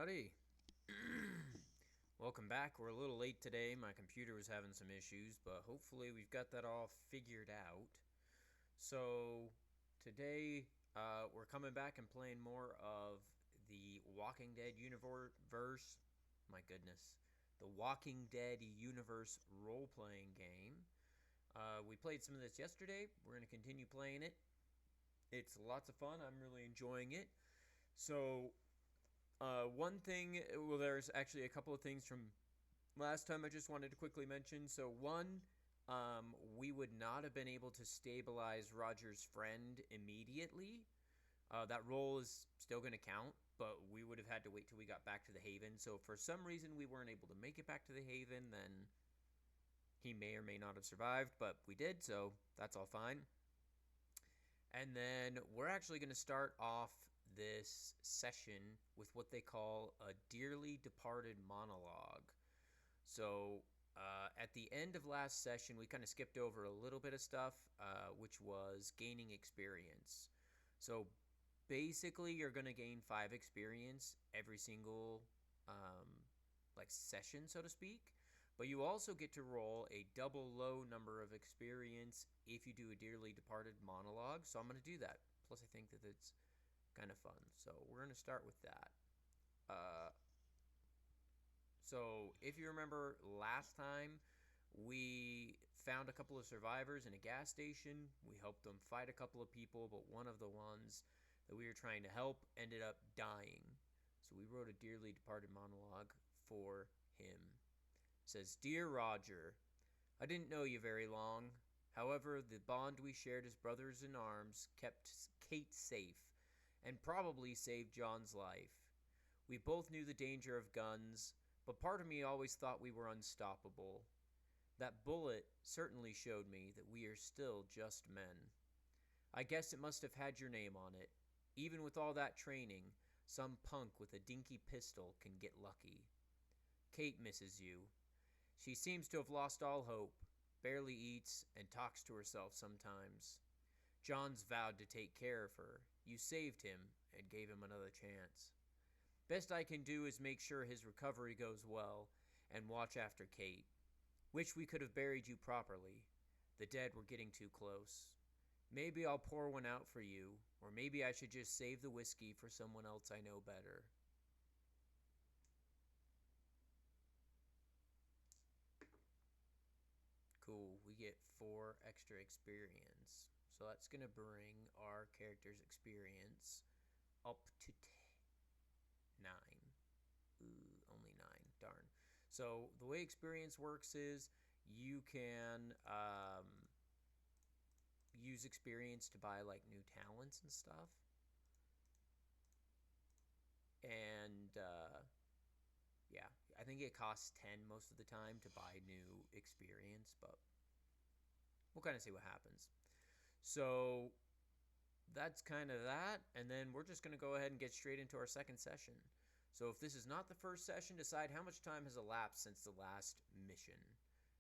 Howdy. Welcome back. We're a little late today. My computer was having some issues, but hopefully we've got that all figured out. So, today we're coming back and playing more of the Walking Dead universe. My goodness. The Walking Dead universe role playing game. We played some of this yesterday. We're going to continue playing it. It's lots of fun. I'm really enjoying it. So, one thing, well, there's actually a couple of things from last time I just wanted to quickly mention. So, one, we would not have been able to stabilize Roger's friend immediately. That roll is still going to count, but we would have had to wait till we got back to the Haven. So, if for some reason we weren't able to make it back to the Haven, then he may or may not have survived, but we did, so that's all fine. And then we're actually going to start off this session with what they call a dearly departed monologue. So, at the end of last session, we kind of skipped over a little bit of stuff, which was gaining experience. So, basically, you're going to gain 5 experience every single session, so to speak. But you also get to roll a double low number of experience if you do a dearly departed monologue. So I'm going to do that. Plus, I think that it's kind of fun. So we're going to start with that. Uh, so if you remember last time, we found a couple of survivors in a gas station. We helped them fight a couple of people, but one of the ones that we were trying to help ended up dying. So we wrote a dearly departed monologue for him. It says, "Dear Roger, I didn't know you very long. However, the bond we shared as brothers in arms kept Kate safe and probably saved John's life. We both knew the danger of guns, but part of me always thought we were unstoppable. That bullet certainly showed me that we are still just men. I guess it must have had your name on it. Even with all that training, some punk with a dinky pistol can get lucky. Kate misses you. She seems to have lost all hope, barely eats, and talks to herself sometimes. John's vowed to take care of her. You saved him and gave him another chance. Best I can do is make sure his recovery goes well and watch after Kate. Wish we could have buried you properly. The dead were getting too close. Maybe I'll pour one out for you, or maybe I should just save the whiskey for someone else I know better." Cool, we get 4 extra experience. So that's going to bring our character's experience up to 9. Ooh, only 9. Darn. So the way experience works is you can use experience to buy like new talents and stuff. And yeah, I think it costs 10 most of the time to buy new experience, but we'll kind of see what happens. So that's kind of that. And then we're just going to go ahead and get straight into our second session. So if this is not the first session, decide how much time has elapsed since the last mission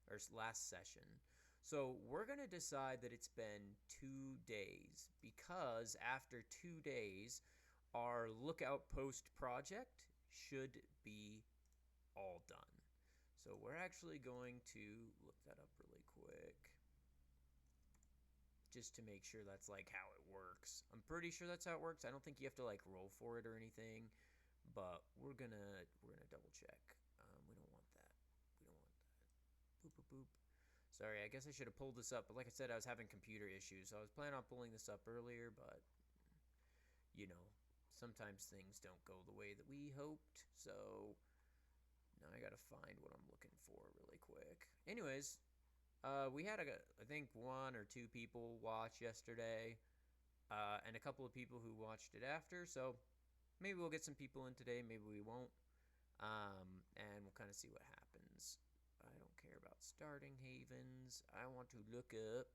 or last session. So we're going to decide that it's been 2 days because after 2 days, our lookout post project should be all done. So we're actually going to look that up really quick just to make sure that's like how it works. I'm pretty sure that's how it works. I don't think you have to like roll for it or anything, but we're gonna double check. We don't want that. We don't want that. Boop boop boop. Sorry, I guess I should have pulled this up, but like I said, I was having computer issues, so I was planning on pulling this up earlier, but you know, sometimes things don't go the way that we hoped. So now I gotta find what I'm looking for really quick. Anyways, we had, I think, 1 or 2 people watch yesterday, and a couple of people who watched it after. So maybe we'll get some people in today. Maybe we won't. And we'll kind of see what happens. I don't care about starting havens. I want to look up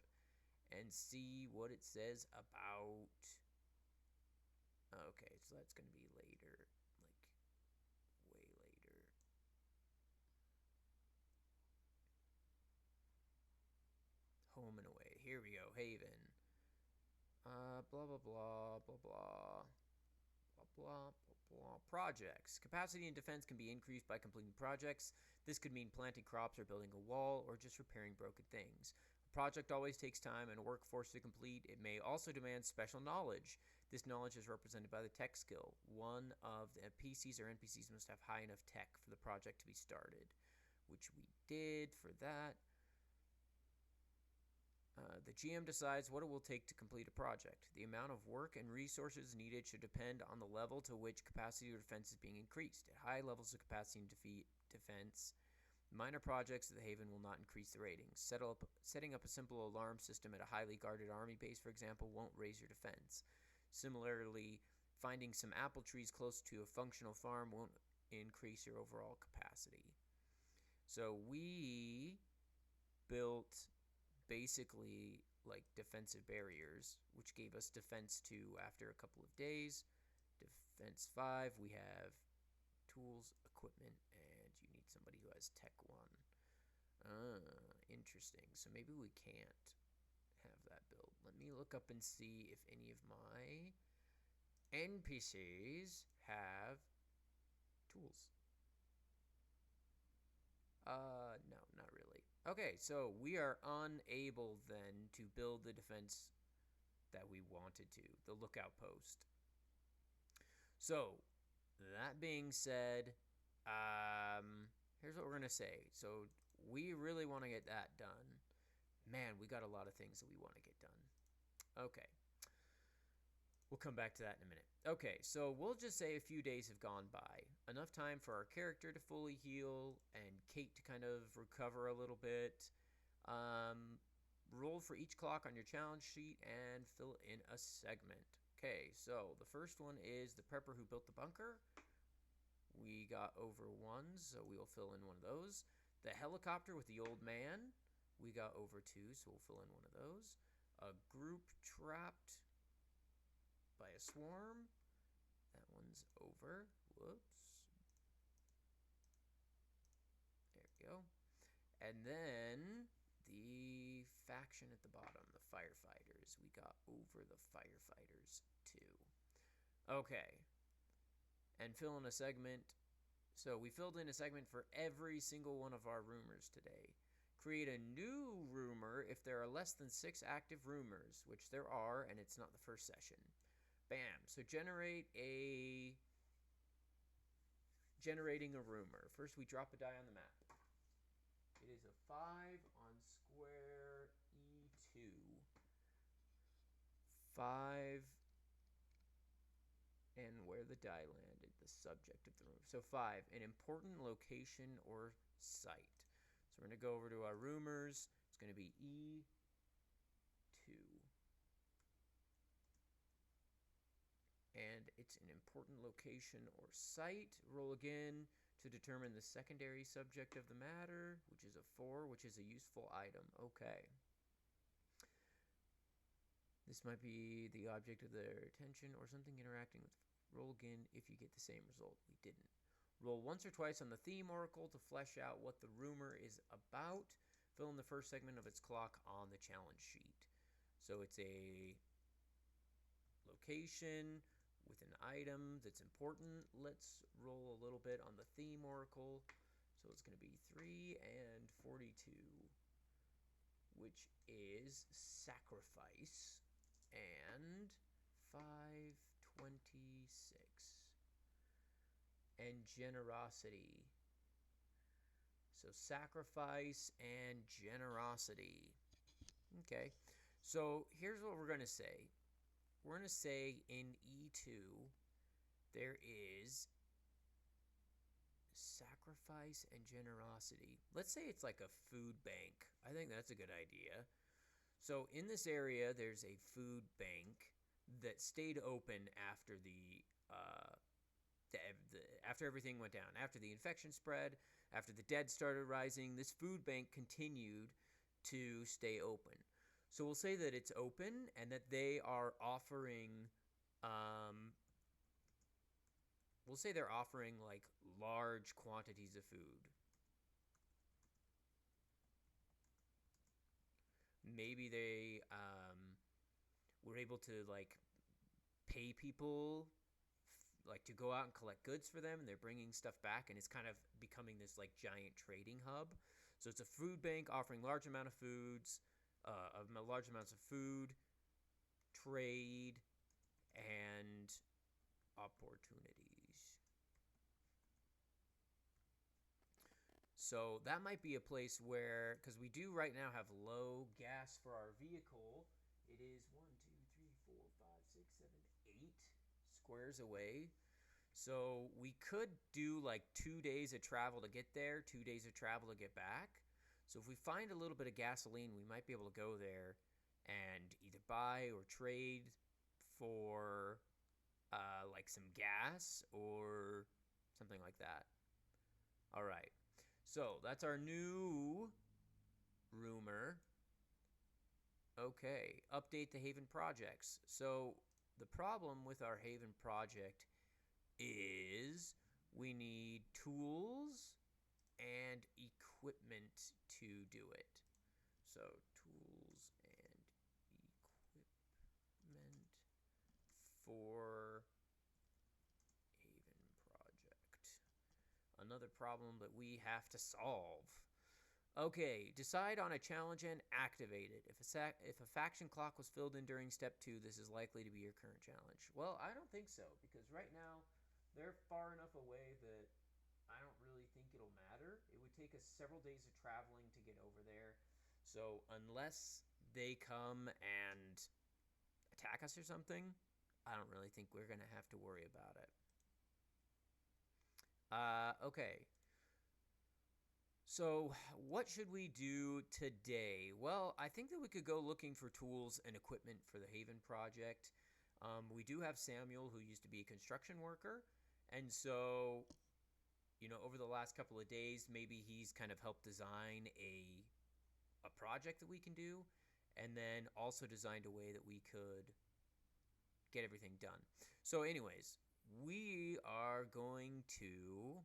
and see what it says about. Okay, so that's going to be later. Like, way later. Home and away. Here we go. Haven. Blah, blah, blah, blah, blah. Blah, blah, blah, blah, projects. Capacity and defense can be increased by completing projects. This could mean planting crops or building a wall or just repairing broken things. A project always takes time and a workforce to complete. It may also demand special knowledge. This knowledge is represented by the tech skill. One of the PCs or NPCs must have high enough tech for the project to be started, which we did for that. The GM decides what it will take to complete a project. The amount of work and resources needed should depend on the level to which capacity or defense is being increased. At high levels of capacity and defense, minor projects of the Haven will not increase the ratings. Setting up a simple alarm system at a highly guarded army base, for example, won't raise your defense. Similarly, finding some apple trees close to a functional farm won't increase your overall capacity. So we built basically like defensive barriers, which gave us defense 2 after a couple of days. Defense 5, we have tools, equipment, and you need somebody who has tech 1. Interesting. So maybe we can't have that build. Let me look up and see if any of my NPCs have tools. No, not really. Okay, so we are unable then to build the defense that we wanted to, the lookout post. So, that being said, here's what we're going to say. So, we really want to get that done. Man, we got a lot of things that we want to get done. Okay. We'll come back to that in a minute. Okay, so we'll just say a few days have gone by. Enough time for our character to fully heal and Kate to kind of recover a little bit. Roll for each clock on your challenge sheet and fill in a segment. Okay, so the first one is the prepper who built the bunker. We got over 1, so we'll fill in one of those. The helicopter with the old man. We got over 2, so we'll fill in one of those. A group trapped by a swarm. That one's over. Whoops. There we go. And then the faction at the bottom, the firefighters. We got over the firefighters too. Okay. And fill in a segment. So we filled in a segment for every single one of our rumors today. Create a new rumor if there are less than 6 active rumors, which there are, and it's not the first session. Bam. So generating a rumor. First, we drop a die on the map. It is a 5 on square E2. 5 and where the die landed, the subject of the rumor. So 5, an important location or site. So we're going to go over to our rumors. It's going to be E2. And it's an important location or site. Roll again to determine the secondary subject of the matter, which is a 4, which is a useful item. Okay. This might be the object of their attention or something interacting with. Roll again if you get the same result. We didn't. Roll once or twice on the theme oracle to flesh out what the rumor is about. Fill in the first segment of its clock on the challenge sheet. So it's a location with an item that's important. Let's roll a little bit on the theme oracle. So it's going to be 3 and 42, which is sacrifice, and 526, and generosity. So sacrifice and generosity. Okay, so here's what we're going to say. We're going to say in E2, there is sacrifice and generosity. Let's say it's like a food bank. I think that's a good idea. So in this area, there's a food bank that stayed open after after everything went down. After the infection spread, after the dead started rising, this food bank continued to stay open. So we'll say that it's open and that they are offering, we'll say they're offering like large quantities of food. Maybe they were able to like pay people like to go out and collect goods for them, and they're bringing stuff back, and it's kind of becoming this like giant trading hub. So it's a food bank offering large amount of foods, large amounts of food, trade, and opportunities. So that might be a place where, because we do right now have low gas for our vehicle, it is 8 squares away. So we could do like 2 days of travel to get there, 2 days of travel to get back. So if we find a little bit of gasoline, we might be able to go there and either buy or trade for like some gas or something like that. All right. So that's our new rumor. Okay, update the Haven projects. So the problem with our Haven project is we need tools and equipment to do it. So tools and equipment for Haven project. Another problem that we have to solve. Okay, decide on a challenge and activate it. If a faction clock was filled in during step 2, this is likely to be your current challenge. Well, I don't think so, because right now they're far enough away that I don't really think it'll matter. It would take us several days of traveling to get over there. So unless they come and attack us or something, I don't really think we're going to have to worry about it. Okay. So, what should we do today? Well, I think that we could go looking for tools and equipment for the Haven project. We do have Samuel, who used to be a construction worker, and so, over the last couple of days, maybe he's kind of helped design a project that we can do, and then also designed a way that we could get everything done. So, anyways, we are going to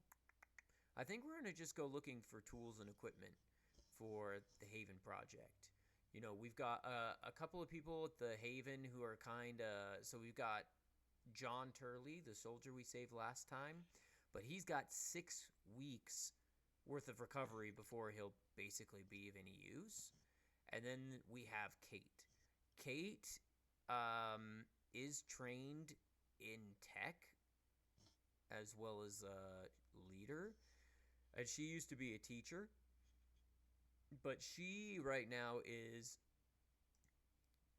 I think we're going to just go looking for tools and equipment for the Haven project. We've got a couple of people at the Haven who are so we've got John Turley, the soldier we saved last time, but he's got 6 weeks worth of recovery before he'll basically be of any use. And then we have Kate. Kate is trained in tech as well as a leader. And she used to be a teacher, but she right now is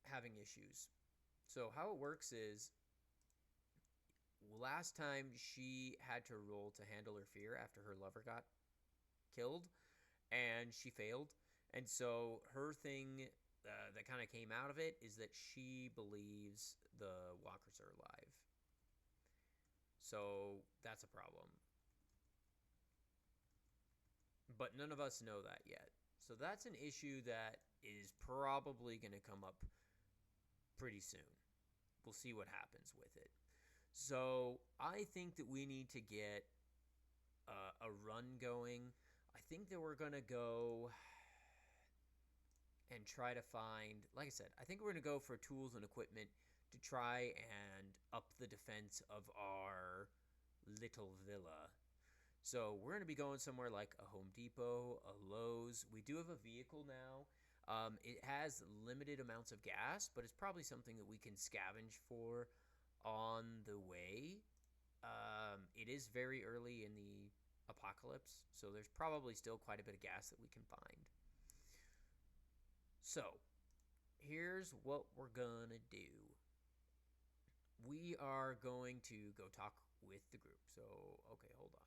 having issues. So how it works is, last time she had to roll to handle her fear after her lover got killed, and she failed. And so her thing that kind of came out of it is that she believes the walkers are alive. So that's a problem. But none of us know that yet. So that's an issue that is probably going to come up pretty soon. We'll see what happens with it. So I think that we need to get a run going. I think that we're going to go and try to find, like I said, I think we're going to go for tools and equipment to try and up the defense of our little villa. So we're going to be going somewhere like a Home Depot, a Lowe's. We do have a vehicle now. It has limited amounts of gas, but it's probably something that we can scavenge for on the way. It is very early in the apocalypse, so there's probably still quite a bit of gas that we can find. So here's what we're going to do. We are going to go talk with the group. So, okay, hold on.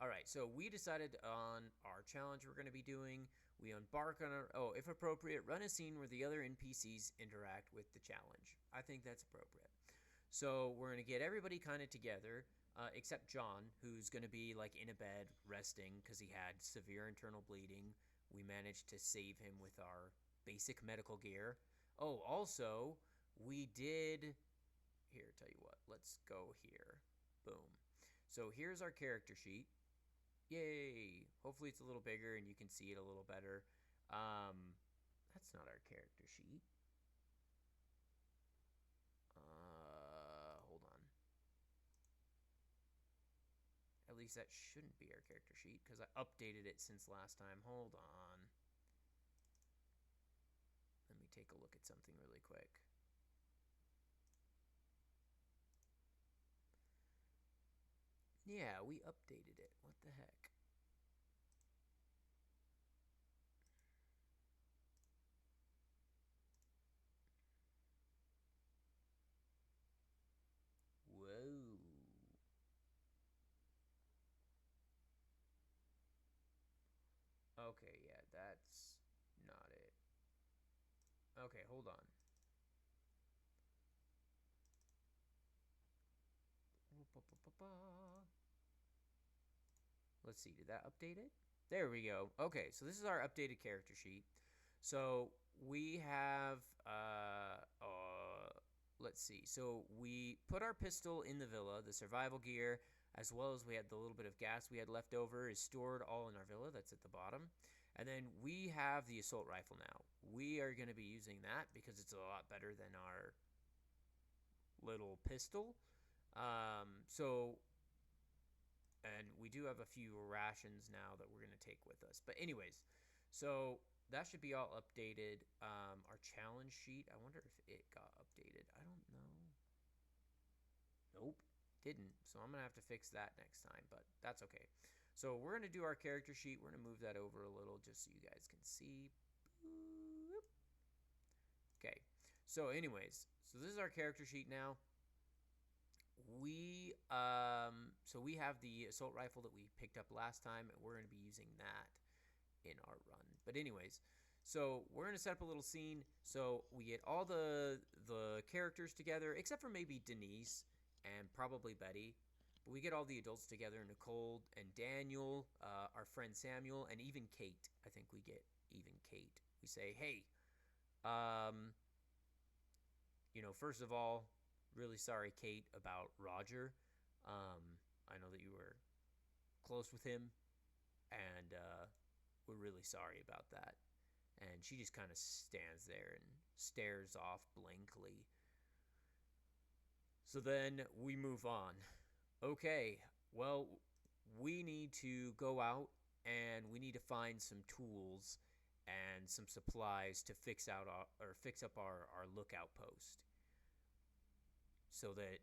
All right, so we decided on our challenge we're going to be doing. We embark on if appropriate, run a scene where the other NPCs interact with the challenge. I think that's appropriate. So we're going to get everybody kind of together, except John, who's going to be like in a bed resting because he had severe internal bleeding. We managed to save him with our basic medical gear. Oh, also, we did... Here, tell you what, let's go here. Boom. So here's our character sheet. Yay! Hopefully it's a little bigger and you can see it a little better. That's not our character sheet. Hold on. least that shouldn't be our character sheet because I updated it since last time. Hold on. Let me take a look at something really quick. Yeah, we updated it. What the heck? Whoa. Okay, yeah, that's not it. Okay, hold on. Let's see, did that update it? There we go. Okay, so this is our updated character sheet. So we have, let's see. So we put our pistol in the villa, the survival gear, as well as we had the little bit of gas we had left over is stored all in our villa. That's at the bottom. And then we have the assault rifle now. We are going to be using that because it's a lot better than our little pistol. So and we do have a few rations now that we're going to take with us. But anyways, so that should be all updated. Our challenge sheet, I wonder if it got updated. I don't know. Nope, didn't. So I'm going to have to fix that next time, but that's okay. So we're going to do our character sheet. We're going to move that over a little just so you guys can see. Boop. Okay, so anyways, so this is our character sheet now. We have the assault rifle that we picked up last time, and we're going to be using that in our run. But anyways, so we're going to set up a little scene. So we get all the characters together, except for maybe Denise and probably Betty. But we get all the adults together, Nicole and Daniel, our friend Samuel, and even Kate. I think we get even Kate. We say, hey, first of all, really sorry, Kate, about Roger. I know that you were close with him, and we're really sorry about that. And she just kind of stands there and stares off blankly. So then we move on. Okay, well, we need to go out and we need to find some tools and some supplies to fix up our lookout post, so that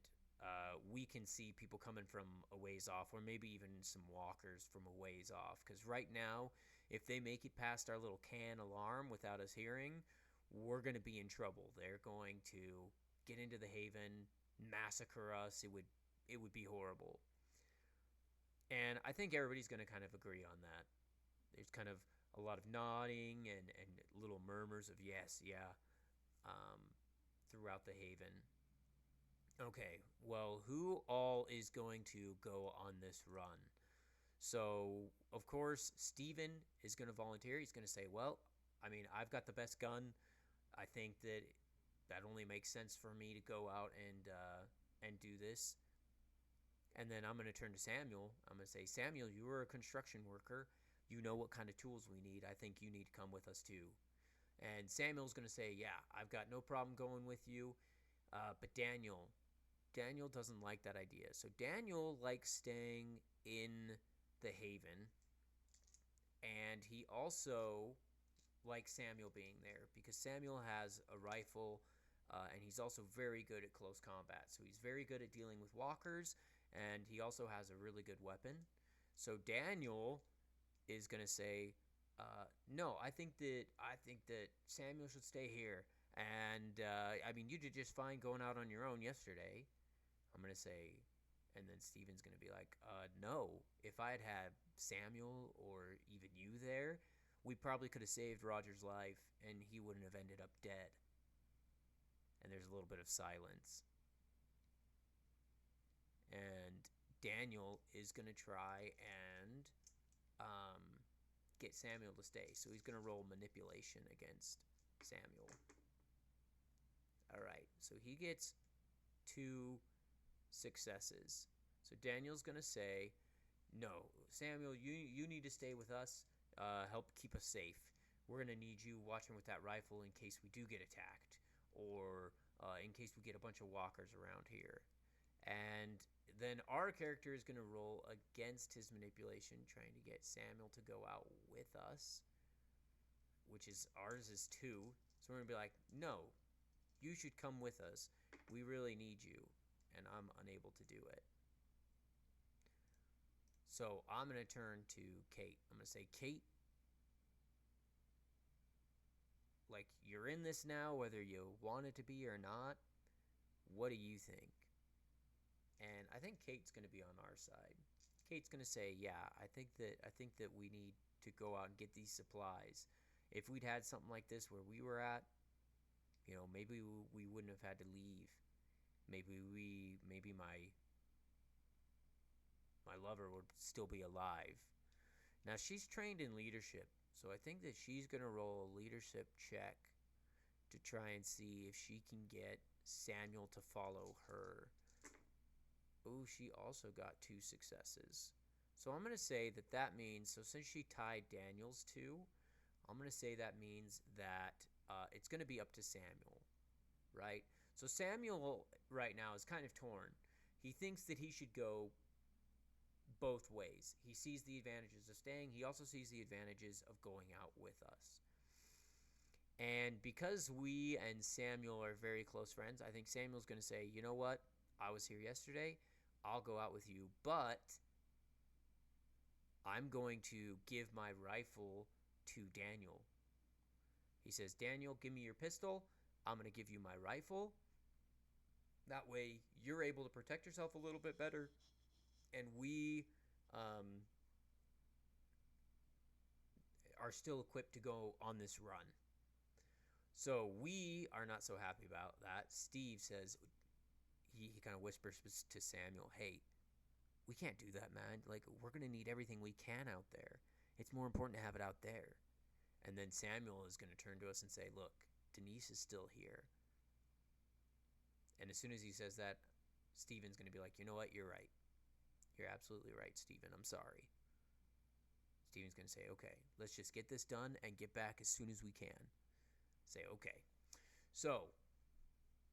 we can see people coming from a ways off, or maybe even some walkers from a ways off. Because right now, if they make it past our little can alarm without us hearing, we're going to be in trouble. They're going to get into the haven, massacre us. It would be horrible. And I think everybody's going to kind of agree on that. There's kind of a lot of nodding and little murmurs of yes, yeah, throughout the haven. Okay, well, who all is going to go on this run? So, of course, Steven is going to volunteer. He's going to say, well, I mean, I've got the best gun. I think that only makes sense for me to go out and do this. And then I'm going to turn to Samuel. I'm going to say, Samuel, you are a construction worker. You know what kind of tools we need. I think you need to come with us too. And Samuel's going to say, yeah, I've got no problem going with you. But Daniel doesn't like that idea. So Daniel likes staying in the haven. And he also likes Samuel being there because Samuel has a rifle, and he's also very good at close combat. So he's very good at dealing with walkers, and he also has a really good weapon. So Daniel is going to say, no, I think that Samuel should stay here. And I mean, you did just fine going out on your own yesterday. I'm going to say, and then Steven's going to be like, no, if I had had Samuel or even you there, we probably could have saved Roger's life and he wouldn't have ended up dead. And there's a little bit of silence. And Daniel is going to try and get Samuel to stay. So he's going to roll manipulation against Samuel. All right, so he gets 2 successes. So Daniel's going to say, no, Samuel, you need to stay with us, help keep us safe. We're going to need you watching with that rifle in case we do get attacked, or in case we get a bunch of walkers around here. And then then our character is going to roll against his manipulation, trying to get Samuel to go out with us, which is ours is 2. So we're going to be like, no, you should come with us. We really need you, and I'm unable to do it. So I'm going to turn to Kate. I'm going to say, Kate, like, you're in this now, whether you want it to be or not. What do you think? And I think Kate's going to be on our side. Kate's going to say, yeah, I think that we need to go out and get these supplies. If we'd had something like this where we were at, maybe we wouldn't have had to leave. Maybe my lover would still be alive. Now, she's trained in leadership, so I think that she's going to roll a leadership check to try and see if she can get Samuel to follow her. Oh, she also got 2 successes. So I'm going to say that means, so since she tied Daniel's 2, I'm going to say that means that it's going to be up to Samuel, right? So Samuel right now is kind of torn. He thinks that he should go both ways. He sees the advantages of staying. He also sees the advantages of going out with us. And because we and Samuel are very close friends, I think Samuel's going to say, you know what? I was here yesterday. I'll go out with you, but I'm going to give my rifle to Daniel. He says, Daniel, give me your pistol. I'm going to give you my rifle. That way, you're able to protect yourself a little bit better, and we are still equipped to go on this run. So we are not so happy about that. Steve says, he kind of whispers to Samuel, hey, we can't do that, man. Like, we're going to need everything we can out there. It's more important to have it out there. And then Samuel is going to turn to us and say, look, Denise is still here. And as soon as he says that, Steven's going to be like, you know what? You're right. You're absolutely right, Steven. I'm sorry. Steven's going to say, okay, let's just get this done and get back as soon as we can. Say, okay. So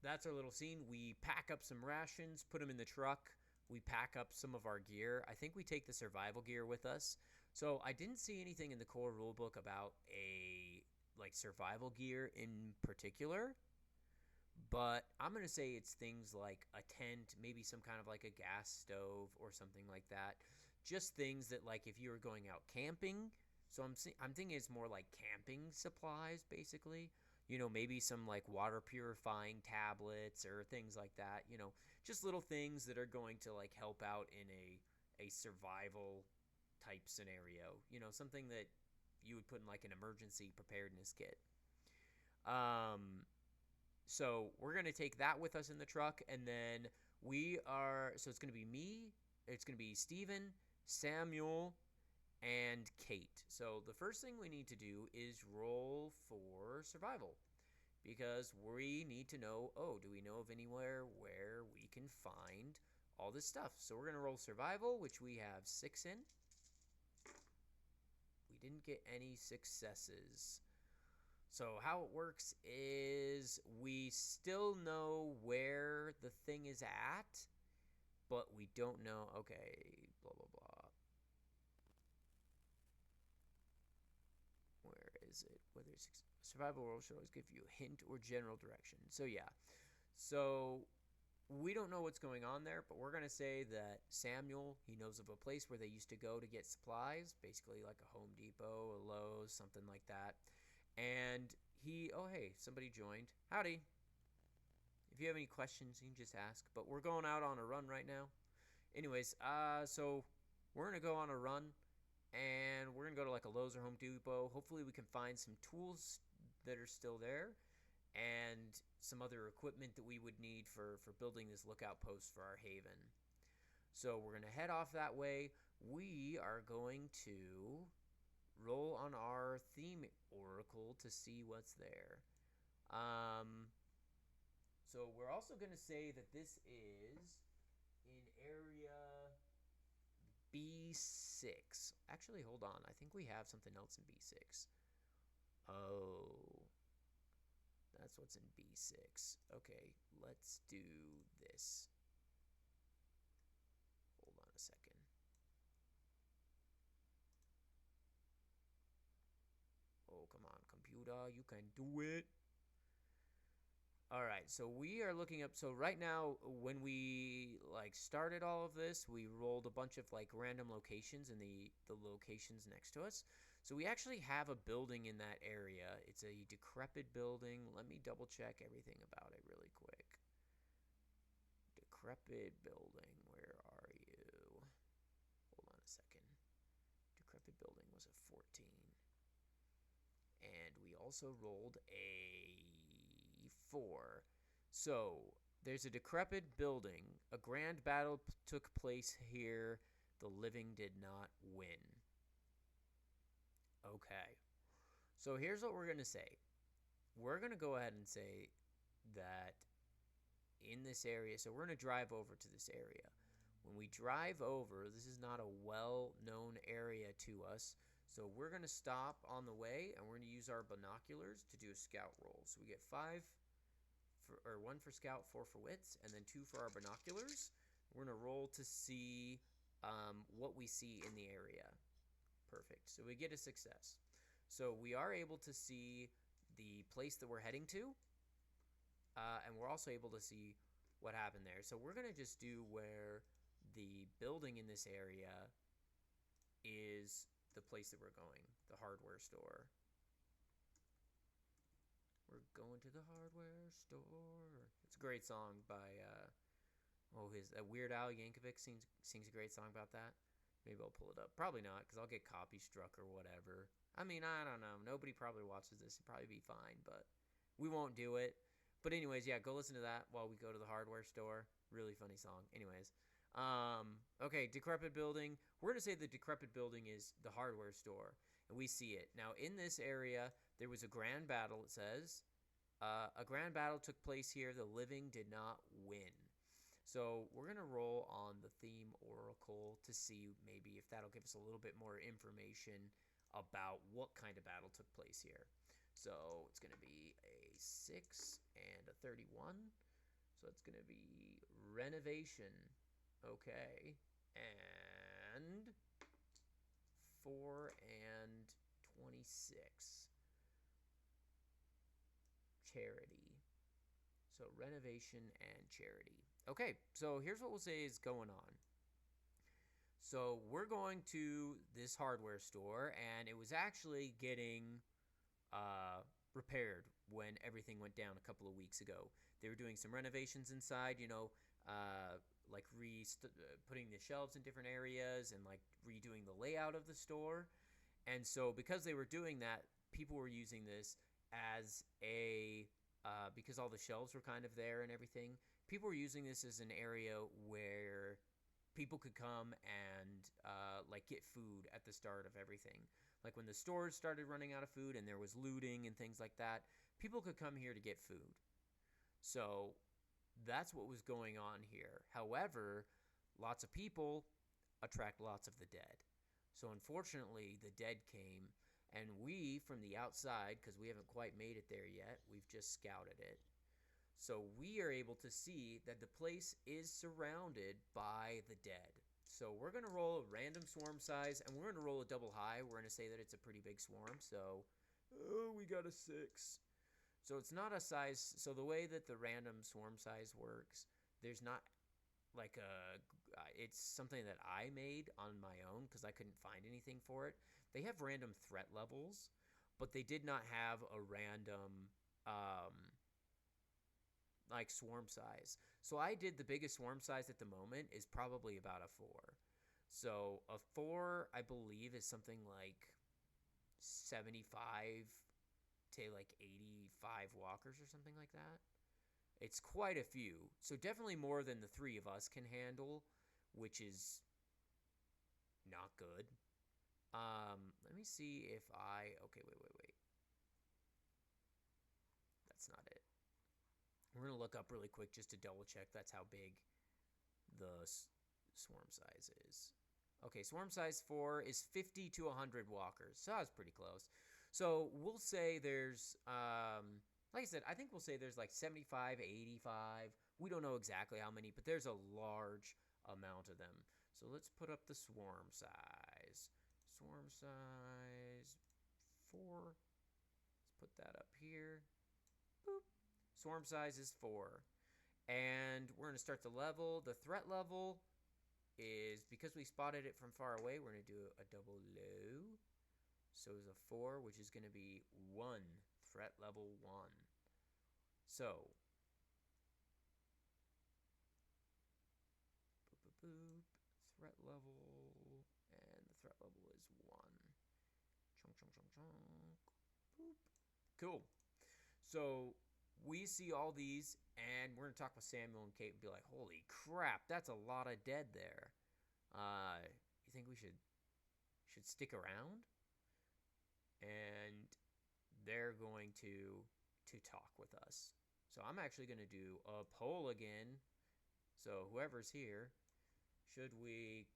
that's our little scene. We pack up some rations, put them in the truck. We pack up some of our gear. I think we take the survival gear with us. So I didn't see anything in the core rulebook about a survival gear in particular. But I'm going to say it's things like a tent, maybe some kind of like a gas stove or something like that. Just things that, like, if you were going out camping. So I'm thinking it's more like camping supplies, basically. Maybe some like water purifying tablets or things like that. Just little things that are going to like help out in a survival type scenario. Something that you would put in like an emergency preparedness kit. So we're going to take that with us in the truck, and then so it's going to be me, it's going to be Steven, Samuel, and Kate. So the first thing we need to do is roll for survival, because we need to know, do we know of anywhere where we can find all this stuff? So we're going to roll survival, which we have 6 in. We didn't get any successes. So how it works is we still know where the thing is at, but we don't know, okay, blah, blah, blah. Where is it? Whether it's survival roll should always give you a hint or general direction. So yeah, so we don't know what's going on there, but we're going to say that Samuel, he knows of a place where they used to go to get supplies, basically like a Home Depot, a Lowe's, something like that. And hey, somebody joined. Howdy. If you have any questions, you can just ask. But we're going out on a run right now. Anyways, so we're going to go on a run, and we're going to go to like a Lowe's or Home Depot. Hopefully we can find some tools that are still there and some other equipment that we would need for building this lookout post for our haven. So we're going to head off that way. We are going to roll on our theme oracle to see what's there. So we're also going to say that this is in area B6. Actually, hold on. I think we have something else in B6. Oh, that's what's in B6. Okay, let's do this. Yoda. You can do it. All right, so we are looking up. So right now, when we like started all of this, we rolled a bunch of like random locations in the locations next to us. So we actually have a building in that area. It's a decrepit building. Let me double check everything about it really quick. Decrepit building. Where are you? Hold on a second. Decrepit building was a 14. And we also rolled a 4. So there's a decrepit building. A grand battle took place here. The living did not win. Okay. So here's what we're going to say. We're going to go ahead and say that in this area, so we're going to drive over to this area. When we drive over, this is not a well-known area to us. So we're going to stop on the way, and we're going to use our binoculars to do a scout roll. So we get 5 or 1 for scout, 4 for wits, and then 2 for our binoculars. We're going to roll to see what we see in the area. Perfect. So we get a success. So we are able to see the place that we're heading to, and we're also able to see what happened there. So we're going to just do where the building in this area is the place that we're going, the hardware store. We're going to the hardware store. It's a great song by Weird Al Yankovic sings a great song about that. Maybe I'll pull it up. Probably not, because I'll get copy struck or whatever. I mean, I don't know. Nobody probably watches this. It'd probably be fine, but we won't do it. But anyways, yeah, go listen to that while we go to the hardware store. Really funny song. Anyways, okay, decrepit building. We're going to say the decrepit building is the hardware store, and we see it. Now, in this area, there was a grand battle, it says. A grand battle took place here. The living did not win. So we're going to roll on the theme oracle to see maybe if that'll give us a little bit more information about what kind of battle took place here. So it's going to be a 6 and a 31. So it's going to be renovation. Okay. And 4 and 26. Charity. So renovation and charity. Okay, so here's what we'll say is going on. So we're going to this hardware store, and it was actually getting repaired when everything went down a couple of weeks ago. They were doing some renovations inside, like putting the shelves in different areas and like redoing the layout of the store. And so because they were doing that, people were using this as because all the shelves were kind of there and everything, people were using this as an area where people could come and like get food at the start of everything. Like when the stores started running out of food and there was looting and things like that, people could come here to get food. So that's what was going on here. However, lots of people attract lots of the dead. So unfortunately, the dead came, and we, from the outside, because we haven't quite made it there yet, we've just scouted it. So we are able to see that the place is surrounded by the dead. So we're going to roll a random swarm size, and we're going to roll a double high. We're going to say that it's a pretty big swarm. So, we got a 6. So it's not a size. So the way that the random swarm size works, there's not like it's something that I made on my own because I couldn't find anything for it. They have random threat levels, but they did not have a random like swarm size. So I did the biggest swarm size at the moment is probably about a 4. So a 4, I believe, is something like 75 to like 85 walkers or something like that. It's quite a few. So definitely more than the 3 of us can handle, which is not good. Let me see if okay, wait. That's not it. We're going to look up really quick just to double check that's how big the swarm size is. Okay, swarm size 4 is 50 to 100 walkers. So that's pretty close. So we'll say there's, like I said, I think we'll say there's like 75, 85. We don't know exactly how many, but there's a large amount of them. So let's put up the swarm size. Swarm size 4. Let's put that up here. Boop. Swarm size is 4. And we're going to start the level. The threat level is, because we spotted it from far away, we're going to do a double low. So it's a 4, which is going to be 1. Threat level 1. So, boop, boop, boop. Threat level, and the threat level is 1. Chunk, chunk, chunk, chunk. Boop. Cool. So we see all these, and we're gonna talk with Samuel and Kate and be like, "Holy crap, that's a lot of dead there. You think we should stick around?" And they're going to talk with us. So I'm actually gonna do a poll again. So whoever's here, should we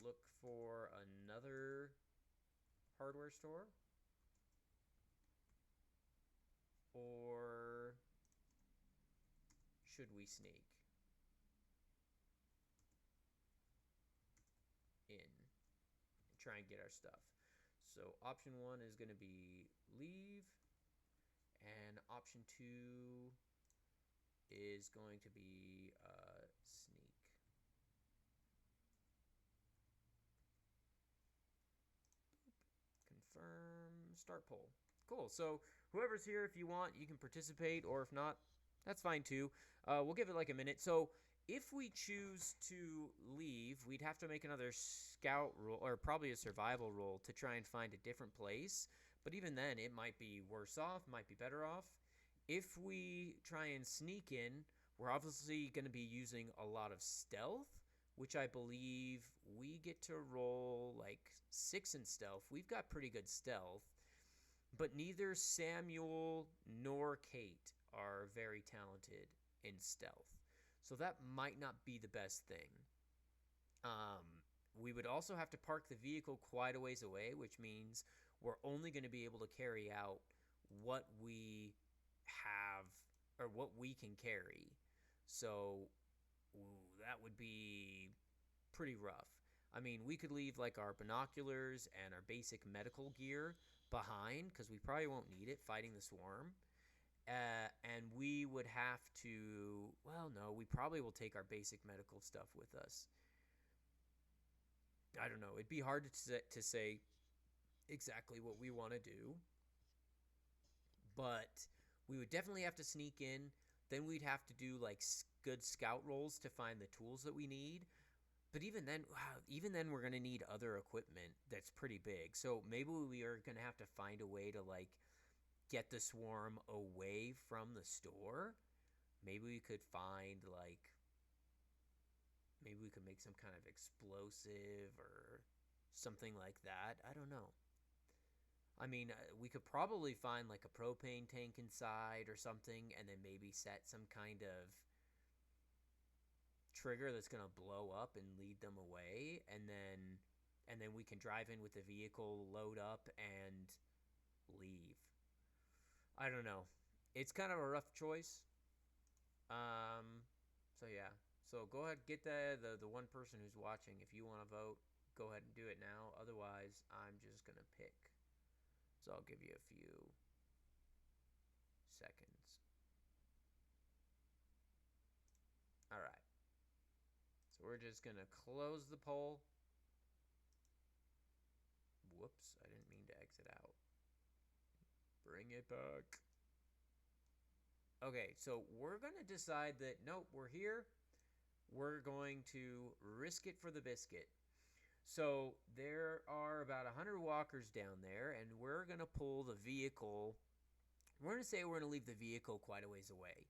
look for another hardware store? Or should we sneak in and try and get our stuff? So option 1 is going to be leave, and option 2 is going to be sneak. Confirm, start poll. Cool. So whoever's here, if you want, you can participate, or if not, that's fine too. We'll give it like a minute. So if we choose to leave, we'd have to make another scout roll, or probably a survival roll, to try and find a different place. But even then, it might be worse off, might be better off. If we try and sneak in, we're obviously going to be using a lot of stealth, which I believe we get to roll like 6 in stealth. We've got pretty good stealth, but neither Samuel nor Kate are very talented in stealth. So that might not be the best thing. We would also have to park the vehicle quite a ways away, which means we're only going to be able to carry out what we have, or what we can carry. So that would be pretty rough. I mean, we could leave like our binoculars and our basic medical gear behind, because we probably won't need it fighting the swarm. And we would have to, well, no, we probably will take our basic medical stuff with us. I don't know. It'd be hard to say exactly what we want to do. But we would definitely have to sneak in. Then we'd have to do like good scout rolls to find the tools that we need. But even then, we're going to need other equipment that's pretty big. So maybe we are going to have to find a way to like get the swarm away from the store. Maybe we could find like, maybe we could make some kind of explosive or something like that. I don't know. I mean, we could probably find like a propane tank inside or something, and then maybe set some kind of trigger that's going to blow up and lead them away, and then we can drive in with the vehicle, load up, and leave. I don't know. It's kind of a rough choice. So yeah. So go ahead, get the one person who's watching. If you want to vote, go ahead and do it now. Otherwise, I'm just going to pick. So I'll give you a few seconds. All right. So we're just going to close the poll. Whoops, I didn't mean to exit out. Bring it back. Okay, so we're going to decide that, nope, we're here. We're going to risk it for the biscuit. So there are about 100 walkers down there, and we're going to pull the vehicle. We're going to say we're going to leave the vehicle quite a ways away.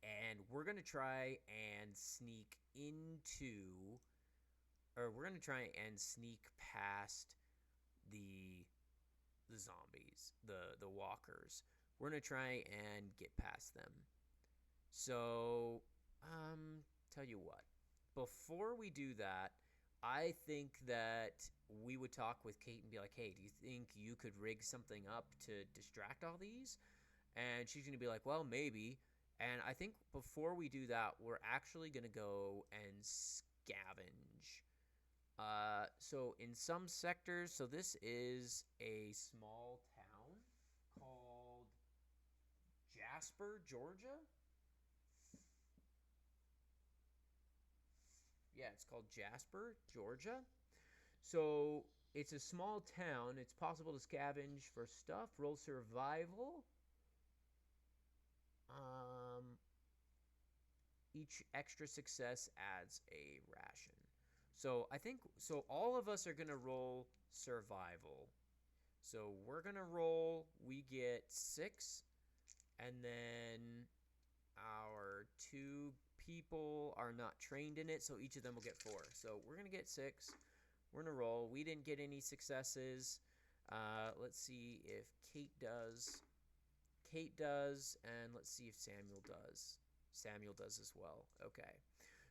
And we're going to try and sneak into, or we're going to try and sneak past the zombies, the walkers. We're going to try and get past them. So, tell you what. Before we do that, I think that we would talk with Kate and be like, hey, do you think you could rig something up to distract all these? And she's going to be like, well, maybe. And I think before we do that, we're actually going to go and scavenge. So in some sectors, so this is a small town. Jasper, Georgia. Yeah, it's called Jasper, Georgia. So it's a small town. It's possible to scavenge for stuff, roll survival. Um, each extra success adds a ration. So I think so. All of us are gonna roll survival. So we're gonna roll. We get 6, and then our 2 people are not trained in it, so each of them will get 4. So we're gonna get 6. We're gonna roll. We didn't get any successes. Let's see if Kate does. Kate does, and let's see if Samuel does. Samuel does as well. Okay.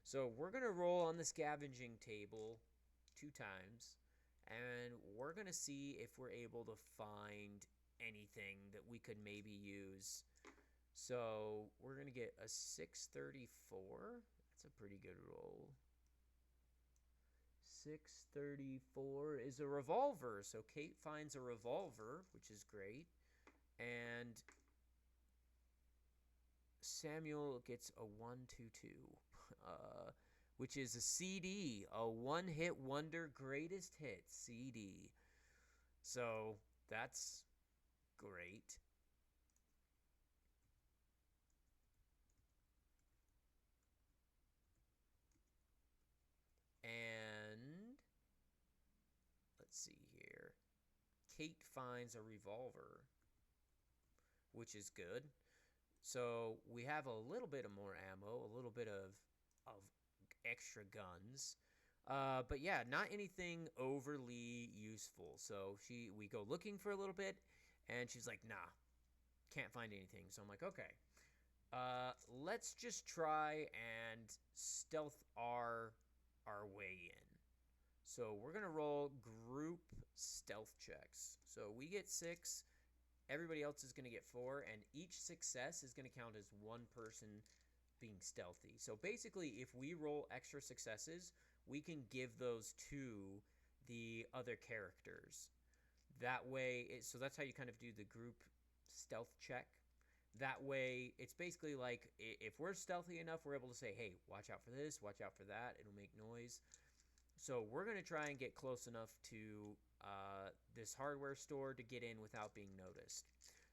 So we're going to roll on the scavenging table 2 times, and we're going to see if we're able to find anything that we could maybe use. So we're going to get a 634. That's a pretty good roll. 634 is a revolver. So Kate finds a revolver, which is great. And Samuel gets a 122, which is a CD, a one-hit wonder greatest hit CD. So that's great. And let's see here. Kate finds a revolver, which is good. So we have a little bit of more ammo, a little bit of extra guns. But yeah, not anything overly useful. So we go looking for a little bit, and she's like, nah, can't find anything. So I'm like, okay. Let's just try and stealth our way in. So we're gonna roll group stealth checks. So we get 6. Everybody else is gonna get 4, and each success is gonna count as one person being stealthy. So basically, if we roll extra successes, we can give those to the other characters. That way, so that's how you kind of do the group stealth check. That way, it's basically like if we're stealthy enough, we're able to say, hey, watch out for this, watch out for that. It'll make noise. So we're going to try and get close enough to this hardware store to get in without being noticed.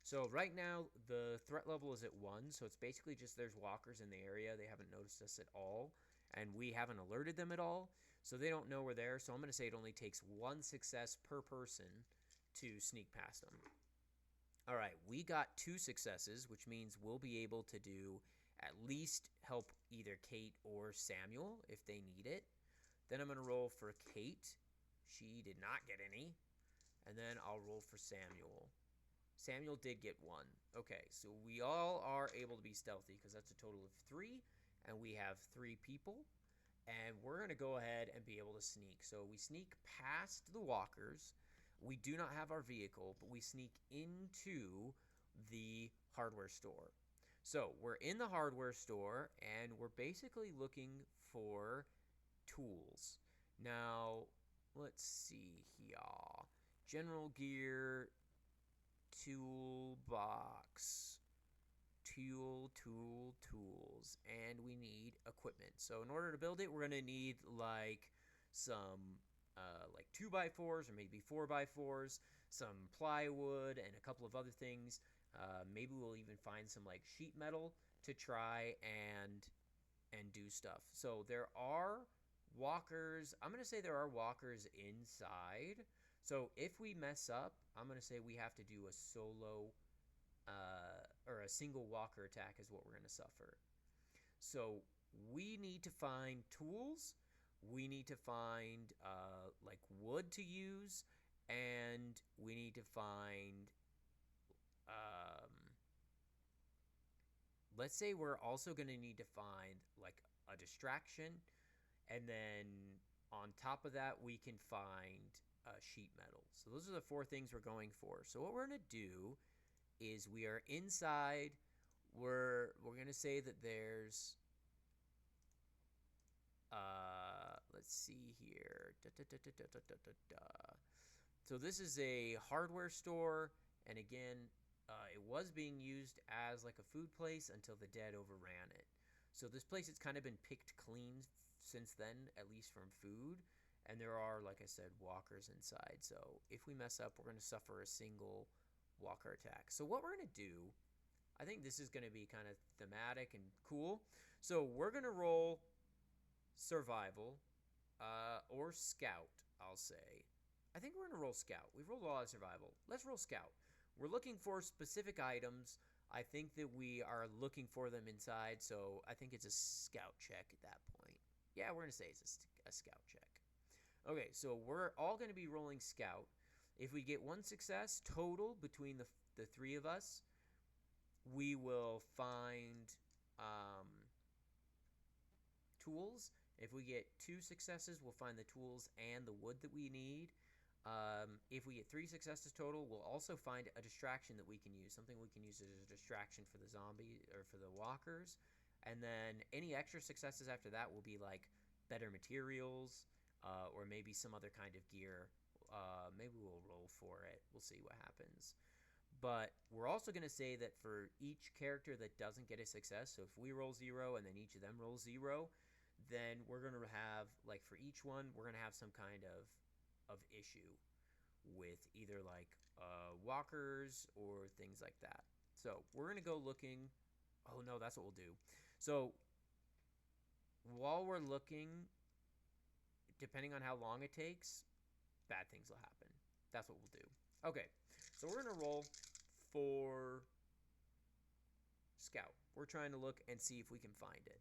So right now, the threat level is at 1, so it's basically just there's walkers in the area. They haven't noticed us at all, and we haven't alerted them at all, so they don't know we're there. So I'm going to say it only takes 1 success per person to sneak past them. All right, we got 2 successes, which means we'll be able to do at least help either Kate or Samuel if they need it. Then I'm going to roll for Kate. She did not get any. And then I'll roll for Samuel. Samuel did get 1. Okay, so we all are able to be stealthy because that's a total of 3. And we have 3 people. And we're going to go ahead and be able to sneak. So we sneak past the walkers. We do not have our vehicle, but we sneak into the hardware store. So we're in the hardware store, and we're basically looking for tools. Now, let's see here. General gear, toolbox, tools, and we need equipment. So in order to build it, we're going to need like some like 2x4s or maybe 4x4s, some plywood, and a couple of other things. Maybe we'll even find some like sheet metal to try and do stuff. So there are walkers. I'm going to say there are walkers inside. So if we mess up, I'm going to say we have to do a solo or a single walker attack is what we're going to suffer. So we need to find tools. We need to find like wood to use, and we need to find let's say we're also going to need to find like a distraction, and then on top of that we can find sheet metal. So those are the 4 things we're going for. So what we're going to do is we are inside. We're going to say that there's let's see here. So this is a hardware store, and again, It was being used as like a food place until the dead overran it. So this place has kind of been picked clean since then, at least from food. And there are, like I said, walkers inside. So if we mess up, we're going to suffer a single walker attack. So what we're going to do, I think this is going to be kind of thematic and cool. So we're going to roll survival or scout, I'll say. I think we're going to roll scout. We've rolled a lot of survival. Let's roll scout. We're looking for specific items. I think that we are looking for them inside, so I think it's a scout check at that point. Yeah, we're going to say it's a scout check. Okay, so we're all going to be rolling scout. If we get one success total between the three of us, we will find tools. If we get 2 successes, we'll find the tools and the wood that we need. If we get 3 successes total, we'll also find a distraction that we can use, something we can use as a distraction for the zombie or for the walkers. And then any extra successes after that will be like better materials or maybe some other kind of gear. Maybe we'll roll for it. We'll see what happens. But we're also going to say that for each character that doesn't get a success, so if we roll 0 and then each of them rolls 0, then we're going to have, like for each one, we're going to have some kind of issue with either like walkers or things like that. So we're going to go looking. Oh no, that's what we'll do. So while we're looking, depending on how long it takes, bad things will happen. That's what we'll do. Okay, so we're going to roll for scout. We're trying to look and see if we can find it.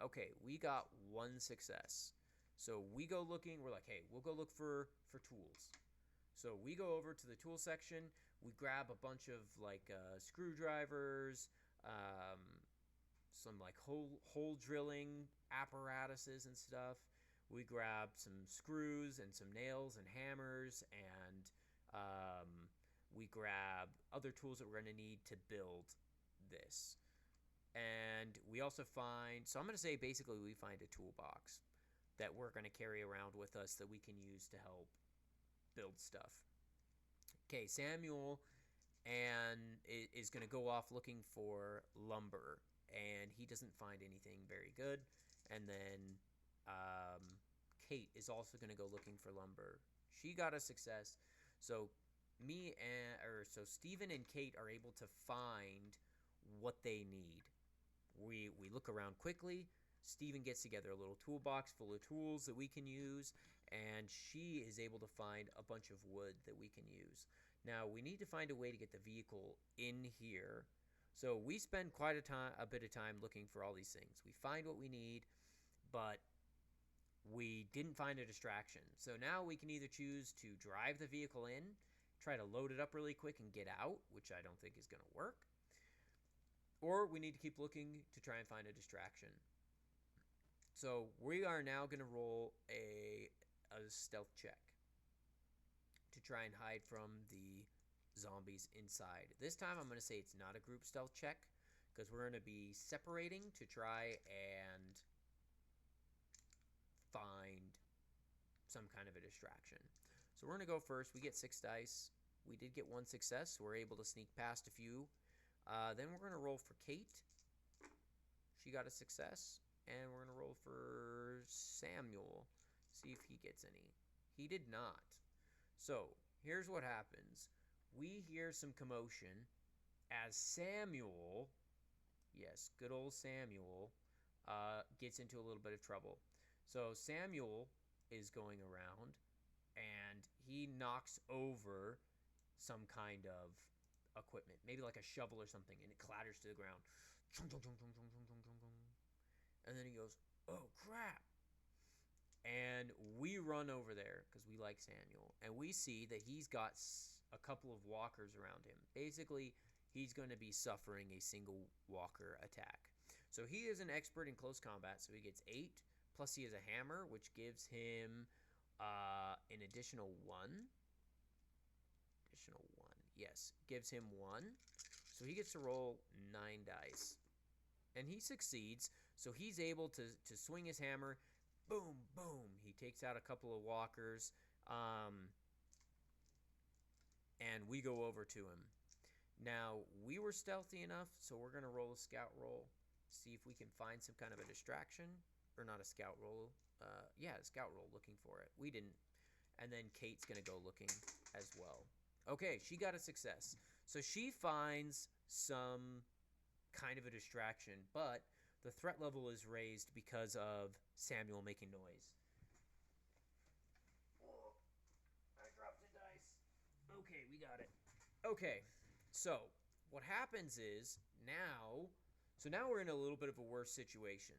Okay, we got 1 success. So we go looking. We're like, hey, we'll go look for tools. So we go over to the tool section. We grab a bunch of like screwdrivers, some like hole drilling apparatuses and stuff. We grab some screws and some nails and hammers, and we grab other tools that we're going to need to build this. And we also find, so I'm going to say basically we find a toolbox that we're going to carry around with us that we can use to help build stuff. Okay, Samuel is going to go off looking for lumber, and he doesn't find anything very good. And then Kate is also going to go looking for lumber. She got a success. So Steven and Kate are able to find what they need. We look around quickly. Steven gets together a little toolbox full of tools that we can use, and she is able to find a bunch of wood that we can use. Now, we need to find a way to get the vehicle in here. So we spend quite a bit of time looking for all these things. We find what we need, but we didn't find a distraction. So now we can either choose to drive the vehicle in, try to load it up really quick and get out, which I don't think is going to work, or we need to keep looking to try and find a distraction. So we are now going to roll a stealth check to try and hide from the zombies inside. This time I'm going to say it's not a group stealth check because we're going to be separating to try and find some kind of a distraction. So we're going to go first. We get 6 dice. We did get 1 success, so we're able to sneak past a few. Then we're going to roll for Kate. She got a success. And we're going to roll for Samuel. See if he gets any. He did not. So here's what happens. We hear some commotion as Samuel, yes, good old Samuel, gets into a little bit of trouble. So Samuel is going around and he knocks over some kind of equipment, maybe like a shovel or something, and it clatters to the ground. And then he goes, oh crap. And we run over there because we like Samuel, and we see that he's got a couple of walkers around him. Basically, he's going to be suffering a single walker attack. So he is an expert in close combat, so he gets 8, plus he has a hammer, which gives him an additional 1. Yes, gives him 1. So he gets to roll 9 dice. And he succeeds, so he's able to swing his hammer. Boom, boom. He takes out a couple of walkers. And we go over to him. Now, we were stealthy enough, so we're going to roll a scout roll, see if we can find some kind of a distraction. Or not a scout roll. Yeah, a scout roll looking for it. We didn't. And then Kate's going to go looking as well. Okay, she got a success. So she finds some kind of a distraction, but the threat level is raised because of Samuel making noise. Oh, I dropped a dice. Okay, we got it. Okay, so what happens is now we're in a little bit of a worse situation.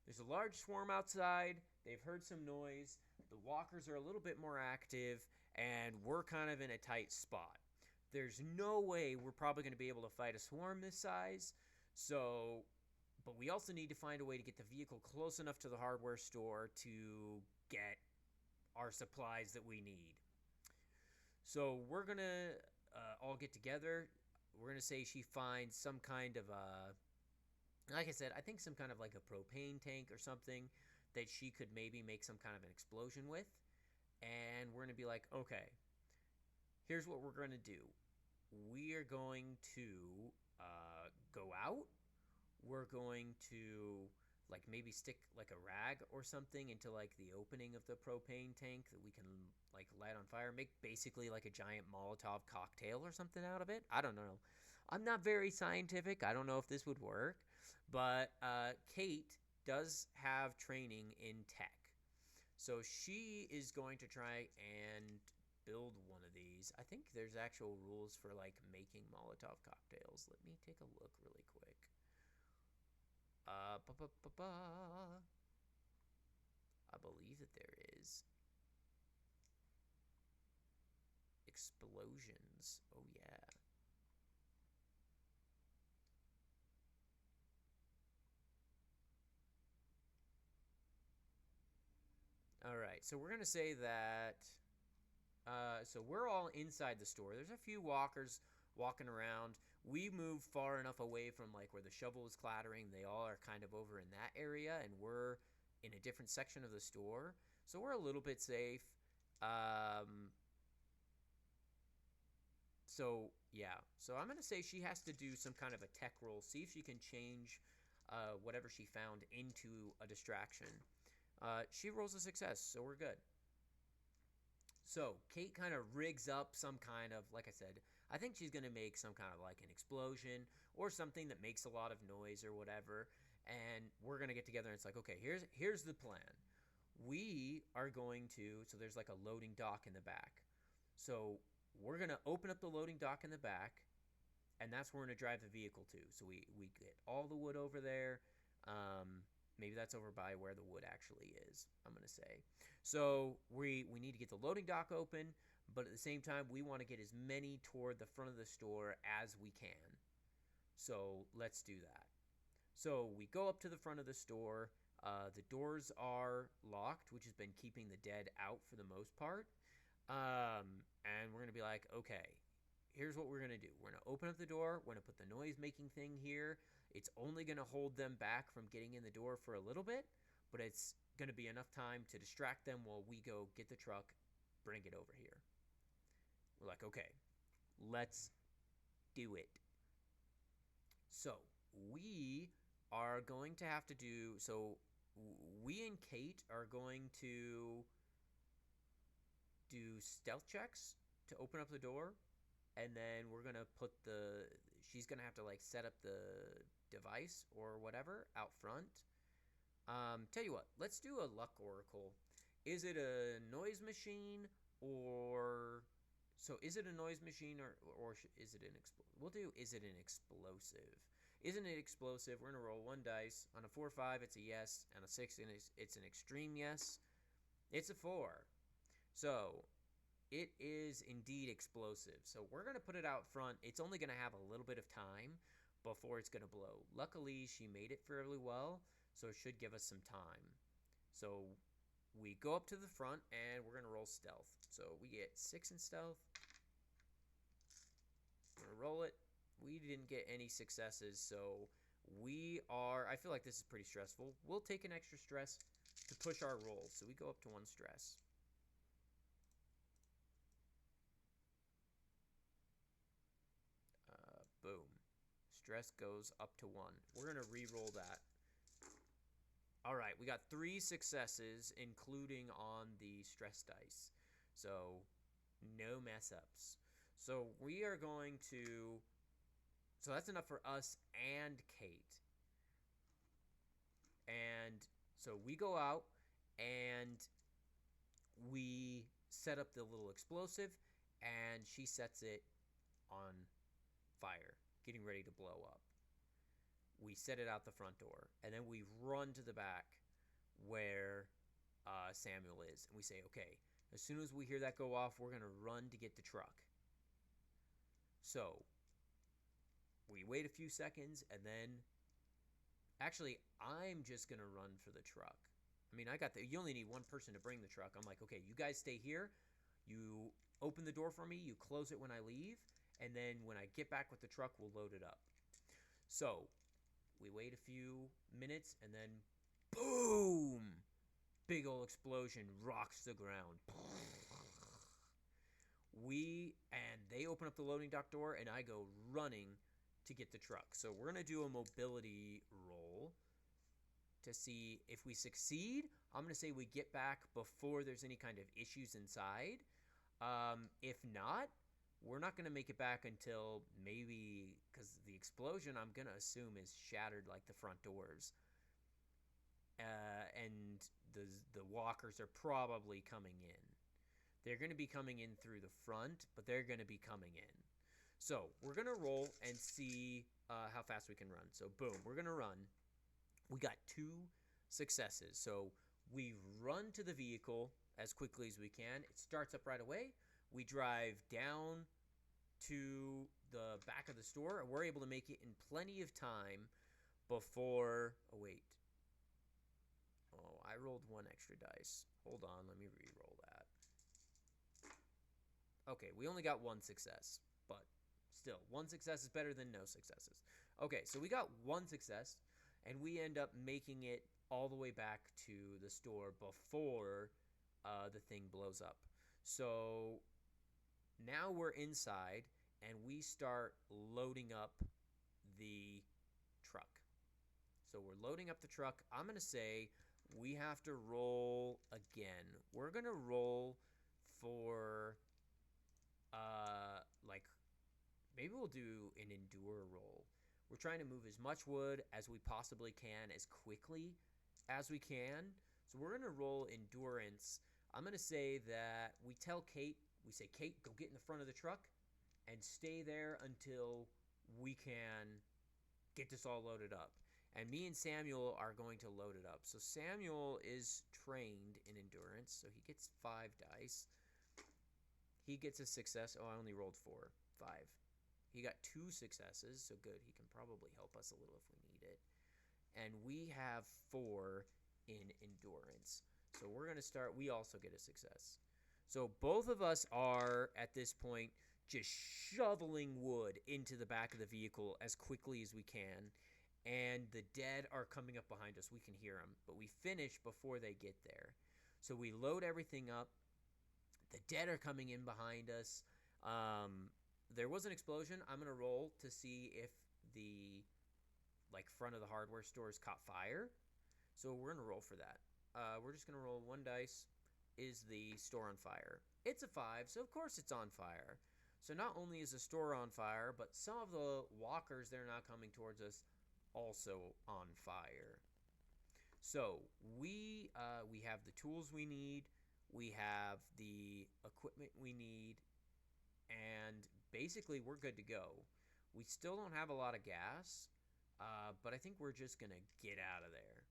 There's a large swarm outside. They've heard some noise. The walkers are a little bit more active, and we're kind of in a tight spot. There's no way we're probably going to be able to fight a swarm this size. So, but we also need to find a way to get the vehicle close enough to the hardware store to get our supplies that we need. So we're gonna all get together. We're gonna say she finds some kind of like I said, I think some kind of like a propane tank or something that she could maybe make some kind of an explosion with. And we're gonna be like, okay, here's what we're gonna do. We are going to go out. We're going to like maybe stick like a rag or something into like the opening of the propane tank that we can like light on fire, make basically like a giant Molotov cocktail or something out of it. I don't know. I'm not very scientific. I don't know if this would work, but Kate does have training in tech. So she is going to try and build one of these. I think there's actual rules for like making Molotov cocktails. Let me take a look really quick. I believe that there is. Explosions. Oh, yeah. All right, so we're going to say that. So we're all inside the store. There's a few walkers walking around. We move far enough away from like where the shovel is clattering. They all are kind of over in that area, and we're in a different section of the store. So we're a little bit safe. So yeah, so I'm gonna say she has to do some kind of a tech roll, see if she can change whatever she found into a distraction. She rolls a success, so we're good. So Kate kind of rigs up some kind of, like I said, I think she's gonna make some kind of like an explosion or something that makes a lot of noise or whatever. And we're gonna get together and it's like, okay, here's the plan. We are going to, so there's like a loading dock in the back. So we're gonna open up the loading dock in the back, and that's where we're gonna drive the vehicle to. So we get all the wood over there. Maybe that's over by where the wood actually is, I'm gonna say. So we need to get the loading dock open, but at the same time we want to get as many toward the front of the store as we can. So let's do that. So we go up to the front of the store. The doors are locked, which has been keeping the dead out for the most part. And we're going to be like, okay, here's what we're going to do. We're going to open up the door. We're going to put the noise making thing here. It's only going to hold them back from getting in the door for a little bit, but it's going to be enough time to distract them while we go get the truck, bring it over here. We're like, okay, let's do it. So we are going to have to do, so we and Kate are going to do stealth checks to open up the door, and then we're gonna put she's gonna have to like set up the device or whatever out front. Tell you what, let's do a luck oracle. Is it a noise machine or so? Is it a noise machine or is it an explosive? We'll do. Is it an explosive? Isn't it explosive? We're gonna roll one dice. On a 4-5, it's a yes. On a 6, it's an extreme yes. It's a 4. So it is indeed explosive. So we're going to put it out front. It's only going to have a little bit of time before it's going to blow. Luckily, she made it fairly well, so it should give us some time. So we go up to the front and we're going to roll stealth. So we get 6 in stealth. We're going to roll it. We didn't get any successes, so I feel like this is pretty stressful. We'll take an extra stress to push our rolls. So we go up to 1 stress. Stress goes up to 1. We're going to re-roll that. All right, we got 3 successes, including on the stress dice. So, no mess ups. So, we are going to... So, that's enough for us and Kate. And so, we go out and we set up the little explosive, and she sets it on fire, getting ready to blow up. We set it out the front door, and then we run to the back where Samuel is, and we say, okay, as soon as we hear that go off, we're going to run to get the truck. So we wait a few seconds, and then actually I'm just going to run for the truck. I mean, you only need one person to bring the truck. I'm like, okay, you guys stay here. You open the door for me. You close it when I leave. And then when I get back with the truck, we'll load it up. So we wait a few minutes, and then boom! Big old explosion rocks the ground. And they open up the loading dock door, and I go running to get the truck. So we're going to do a mobility roll to see if we succeed. I'm going to say we get back before there's any kind of issues inside. If not, we're not going to make it back until maybe, because the explosion, I'm going to assume, is shattered like the front doors. And the walkers are probably coming in. They're going to be coming in through the front, but they're going to be coming in. So we're going to roll and see how fast we can run. So boom, we're going to run. We got 2 successes. So we run to the vehicle as quickly as we can. It starts up right away. We drive down to the back of the store, and we're able to make it in plenty of time before... Oh, wait. Oh, I rolled 1 extra dice. Hold on, let me re-roll that. Okay, we only got 1 success, but still, 1 success is better than no successes. Okay, so we got 1 success, and we end up making it all the way back to the store before the thing blows up. So now we're inside, and we start loading up the truck. So we're loading up the truck. I'm going to say we have to roll again. We're going to roll for, maybe we'll do an endure roll. We're trying to move as much wood as we possibly can, as quickly as we can. So we're going to roll endurance. I'm going to say that we tell Kate, we say, Kate, go get in the front of the truck and stay there until we can get this all loaded up. And me and Samuel are going to load it up. So Samuel is trained in endurance, so he gets 5 dice. He gets a success. Oh, I only rolled 4. 5. He got 2 successes, so good. He can probably help us a little if we need it. And we have 4 in endurance. So we're going to start. We also get a success. So both of us are, at this point, just shoveling wood into the back of the vehicle as quickly as we can. And the dead are coming up behind us. We can hear them, but we finish before they get there. So we load everything up. The dead are coming in behind us. There was an explosion. I'm going to roll to see if the front of the hardware stores caught fire. So we're going to roll for that. We're just going to roll 1 dice. Is the store on fire? It's a 5, so of course it's on fire. So not only is the store on fire, but some of the walkers that are now coming towards us also on fire. So we have the tools we need. We have the equipment we need. And basically we're good to go. We still don't have a lot of gas, but I think we're just going to get out of there.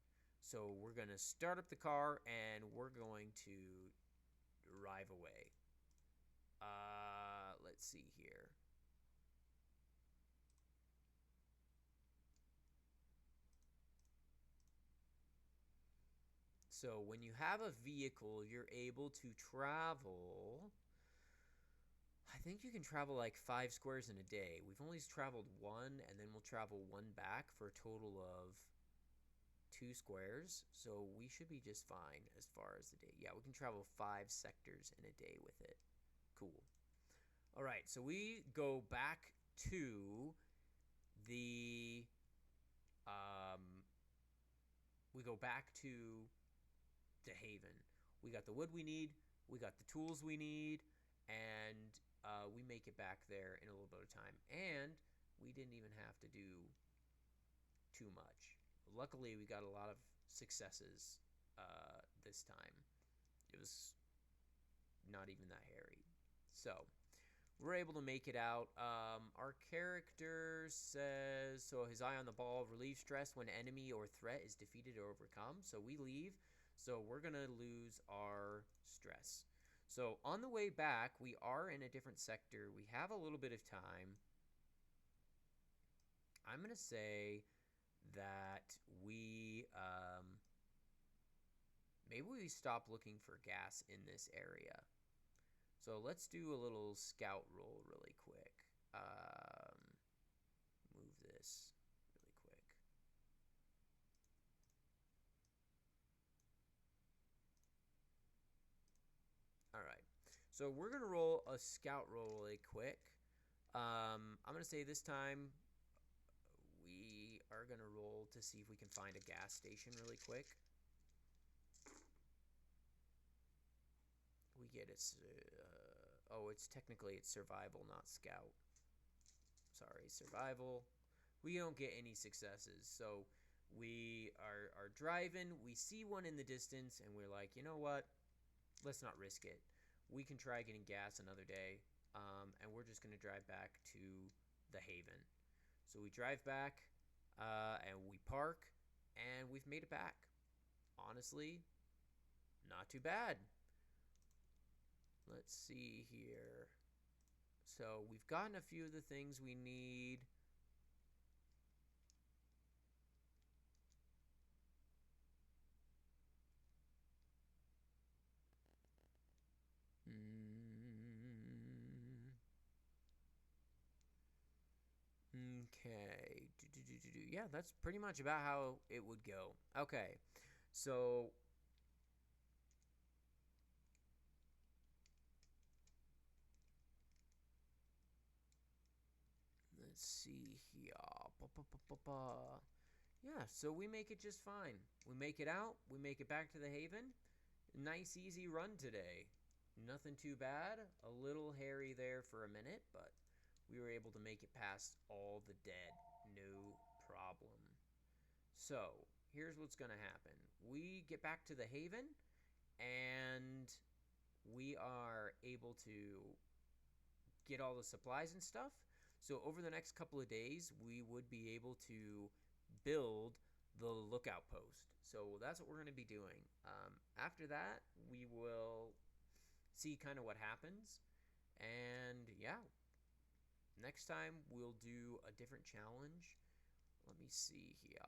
So we're going to start up the car, and we're going to drive away. Let's see here. So when you have a vehicle, you're able to travel... I think you can travel like 5 squares in a day. We've only traveled 1, and then we'll travel 1 back for a total of 2 squares. So we should be just fine as far as the day. Yeah, we can travel 5 sectors in a day with it. Cool. All right, so we go back to the we go back to the Haven. We got the wood we need, we got the tools we need, and we make it back there in a little bit of time. And we didn't even have to do too much. Luckily, we got a lot of successes this time. It was not even that hairy. So, we're able to make it out. Our character says, so his eye on the ball relieves stress when enemy or threat is defeated or overcome. So we leave. So we're going to lose our stress. So on the way back, we are in a different sector. We have a little bit of time. I'm going to say that maybe we stop looking for gas in this area. So let's do a little scout roll really quick. Move this really quick. All right. So we're going to roll a scout roll really quick. I'm going to say this time we are going to roll to see if we can find a gas station really quick. We get it. It's technically survival, not scout. Sorry, survival. We don't get any successes. So we are driving. We see one in the distance, and we're like, you know what? Let's not risk it. We can try getting gas another day, and we're just going to drive back to the Haven. So we drive back, and we park, and we've made it back. Honestly, not too bad. Let's see here. So we've gotten a few of the things we need. Okay. Yeah, that's pretty much about how it would go. Okay. So let's see here. Yeah, so we make it just fine. We make it out. We make it back to the Haven. Nice, easy run today. Nothing too bad. A little hairy there for a minute, but we were able to make it past all the dead. No problem. So, here's what's going to happen. We get back to the Haven, and we are able to get all the supplies and stuff. So over the next couple of days, we would be able to build the lookout post. So that's what we're going to be doing. After that, we will see kind of what happens. And yeah, next time we'll do a different challenge. Let me see here.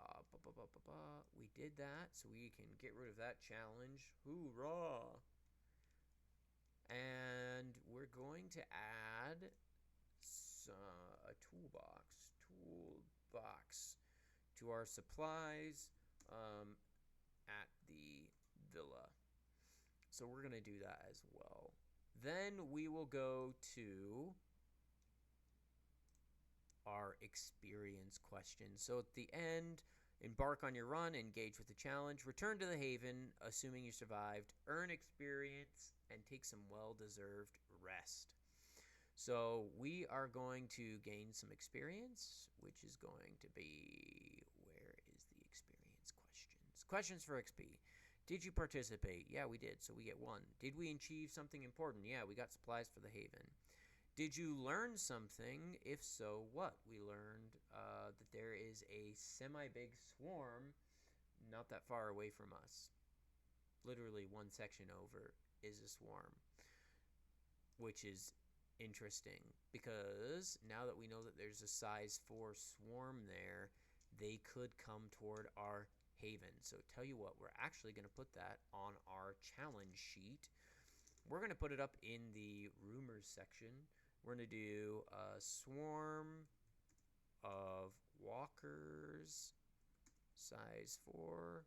We did that, so we can get rid of that challenge. Hoorah! And we're going to add a toolbox to our supplies at the villa. So we're going to do that as well. Then we will go to our experience questions. So at the end, embark on your run, engage with the challenge, return to the Haven, assuming you survived, earn experience, and take some well-deserved rest. So we are going to gain some experience, which is going to be, where is the experience questions? Questions for XP. Did you participate? Yeah, we did, so we get 1. Did we achieve something important? Yeah, we got supplies for the Haven. Did you learn something? If so, what? We learned that there is a semi-big swarm not that far away from us. Literally one section over is a swarm, which is interesting because now that we know that there's a size 4 swarm there, they could come toward our Haven. So tell you what, we're actually going to put that on our challenge sheet. We're going to put it up in the rumors section. We're going to do a swarm of walkers, size 4,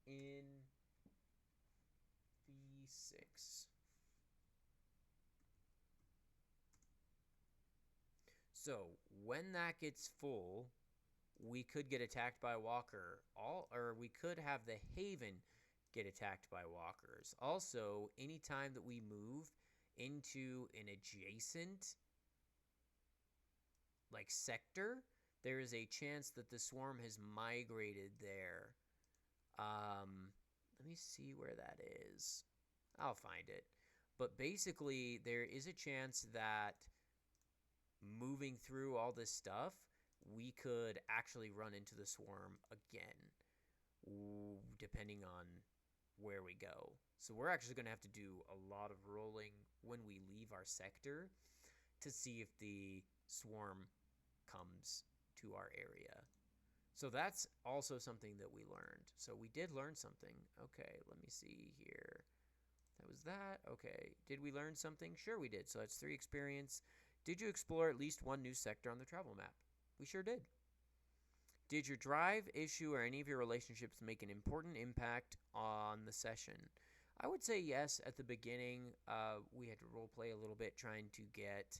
in V6. So When that gets full, we could get attacked by a walker. Or we could have the Haven get attacked by walkers. Also, anytime that we move into an adjacent like sector, there is a chance that the swarm has migrated there. Let me see where that is. I'll find it. But basically, there is a chance that moving through all this stuff, we could actually run into the swarm again, depending on where we go. So we're actually going to have to do a lot of rolling when we leave our sector to see if the swarm comes to our area. So that's also something that we learned. So we did learn something. Okay, let me see here. That was that. Okay, did we learn something? Sure we did. So that's 3 experience. Did you explore at least one new sector on the travel map? We sure did. Did your drive, issue, or any of your relationships make an important impact on the session? I would say yes. At the beginning, we had to roleplay a little bit trying to get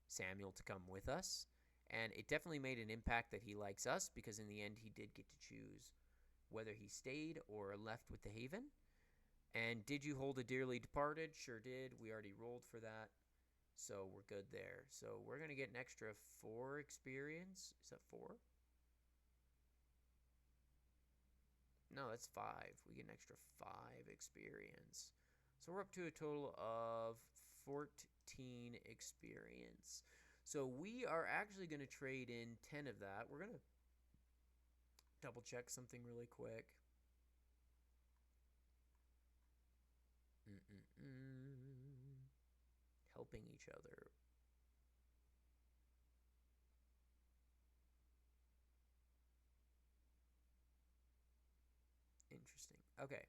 Samuel to come with us. And it definitely made an impact that he likes us, because in the end he did get to choose whether he stayed or left with the Haven. And did you hold a dearly departed? Sure did. We already rolled for that. So we're good there. So we're going to get an extra 4 experience. Is that 4? No, that's 5. We get an extra 5 experience. So we're up to a total of 14 experience. So we are actually going to trade in 10 of that. We're going to double check something really quick. Helping each other. Interesting. Okay.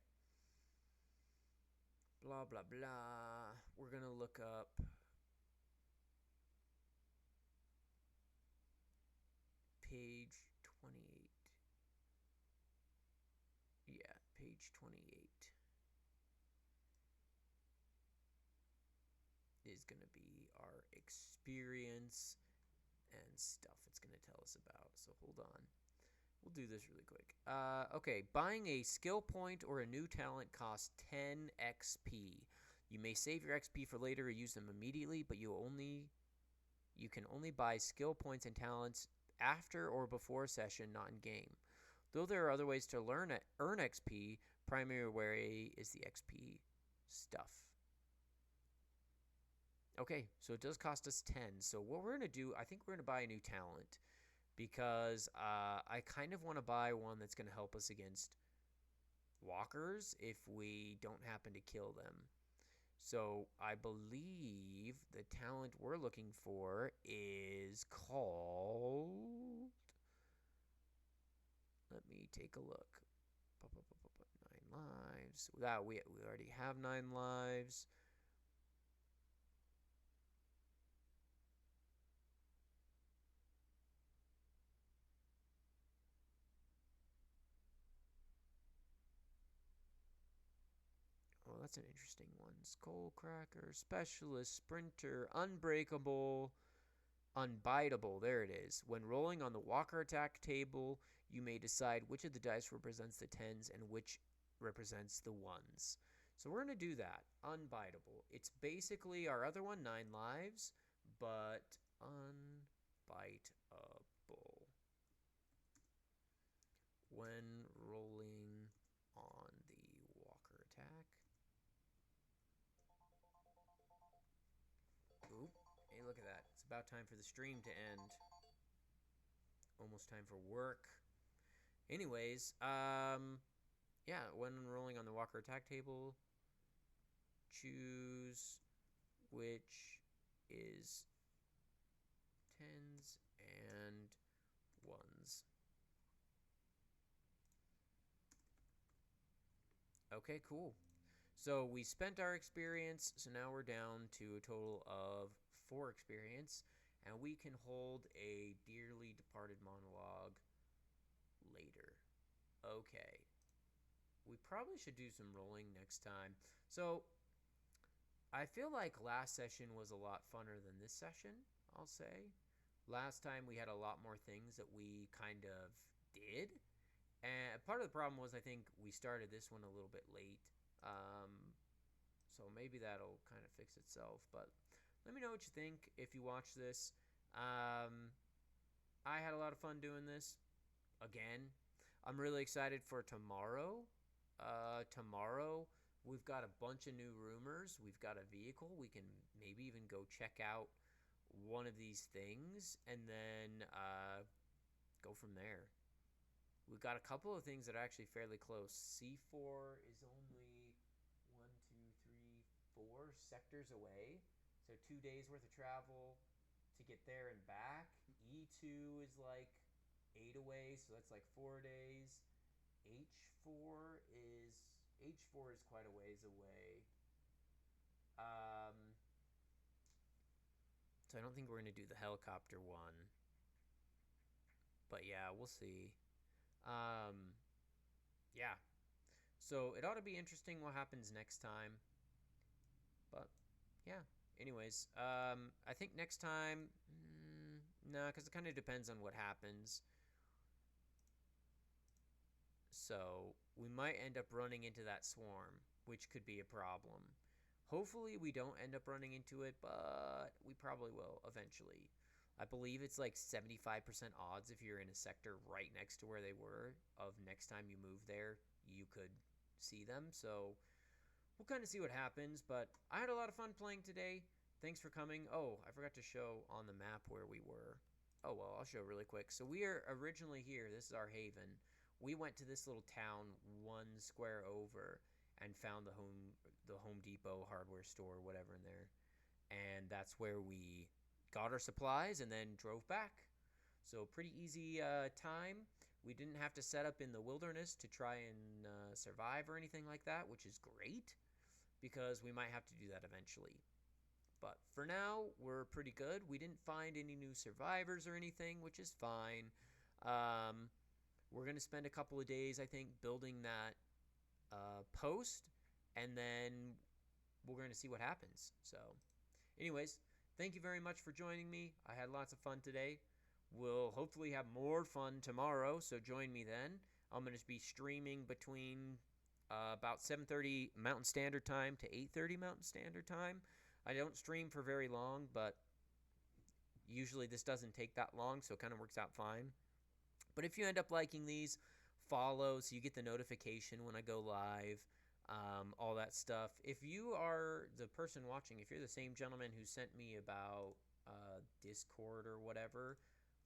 Blah, blah, blah. We're going to look up page 28. Yeah, page 28 is going to be our experience and stuff it's going to tell us about. So hold on. We'll do this really quick. Okay, buying a skill point or a new talent costs 10 XP. You may save your XP for later or use them immediately, but you can only buy skill points and talents after or before session, not in game. Though there are other ways to earn XP, primary way is the XP stuff. Okay, so it does cost us 10. So what we're going to do, I think we're going to buy a new talent, because I kind of want to buy one that's going to help us against walkers if we don't happen to kill them. So I believe the talent we're looking for is called... Let me take a look. 9 lives. That we already have 9 lives. Oh, that's an interesting one. Skullcracker, Specialist, Sprinter, Unbreakable, Unbiteable. There it is. When rolling on the Walker attack table, you may decide which of the dice represents the 10s and which represents the 1s. So we're going to do that. Unbiteable. It's basically our other one, 9 lives, but unbiteable. When rolling on the Walker attack. Oop. Hey, look at that. It's about time for the stream to end. Almost time for work. Anyways, yeah, when rolling on the Walker attack table, choose which is 10s and 1s. Okay, cool. So we spent our experience, so now we're down to a total of 4 experience, and we can hold a dearly departed monologue later. Okay. We probably should do some rolling next time. So I feel like last session was a lot funner than this session, I'll say. Last time we had a lot more things that we kind of did. And part of the problem was I think we started this one a little bit late. So maybe that'll kind of fix itself. But let me know what you think if you watch this. Um, I had a lot of fun doing this again. I'm really excited for tomorrow. Tomorrow, we've got a bunch of new rumors. We've got a vehicle. We can maybe even go check out one of these things and then go from there. We've got a couple of things that are actually fairly close. C4 is only 1, 2, 3, 4 sectors away. So 2 days worth of travel to get there and back. E2 is like 8 away, so that's like 4 days. H4 is H4 is quite a ways away. Um, so I don't think we're gonna do the helicopter one, but yeah, we'll see. Um, yeah. So it ought to be interesting what happens next time. But yeah. Anyways, I think next time, no, because it kind of depends on what happens. So we might end up running into that swarm, which could be a problem. Hopefully we don't end up running into it, but we probably will eventually. I believe it's like 75% odds if you're in a sector right next to where they were of next time you move there, you could see them. So we'll kind of see what happens, but I had a lot of fun playing today. Thanks for coming. Oh, I forgot to show on the map where we were. Oh, well, I'll show really quick. So we are originally here. This is our haven. We went to this little town 1 square over and found the Home Depot hardware store, whatever in there. And that's where we got our supplies and then drove back. So pretty easy time. We didn't have to set up in the wilderness to try and survive or anything like that, which is great because we might have to do that eventually. But for now, we're pretty good. We didn't find any new survivors or anything, which is fine. Um, we're going to spend a couple of days, I think, building that post, and then we're going to see what happens. So, anyways, thank you very much for joining me. I had lots of fun today. We'll hopefully have more fun tomorrow, so join me then. I'm going to be streaming between about 7:30 Mountain Standard Time to 8:30 Mountain Standard Time. I don't stream for very long, but usually this doesn't take that long, so it kind of works out fine. But if you end up liking these, follow so you get the notification when I go live, all that stuff. If you are the person watching, if you're the same gentleman who sent me about Discord or whatever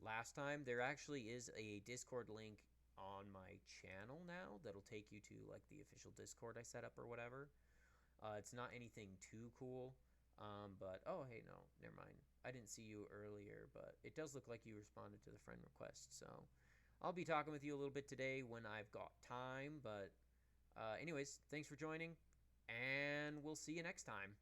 last time, there actually is a Discord link on my channel now that'll take you to like the official Discord I set up or whatever. It's not anything too cool. But oh, hey, no, never mind. I didn't see you earlier, but it does look like you responded to the friend request. So I'll be talking with you a little bit today when I've got time. But anyways, thanks for joining, and we'll see you next time.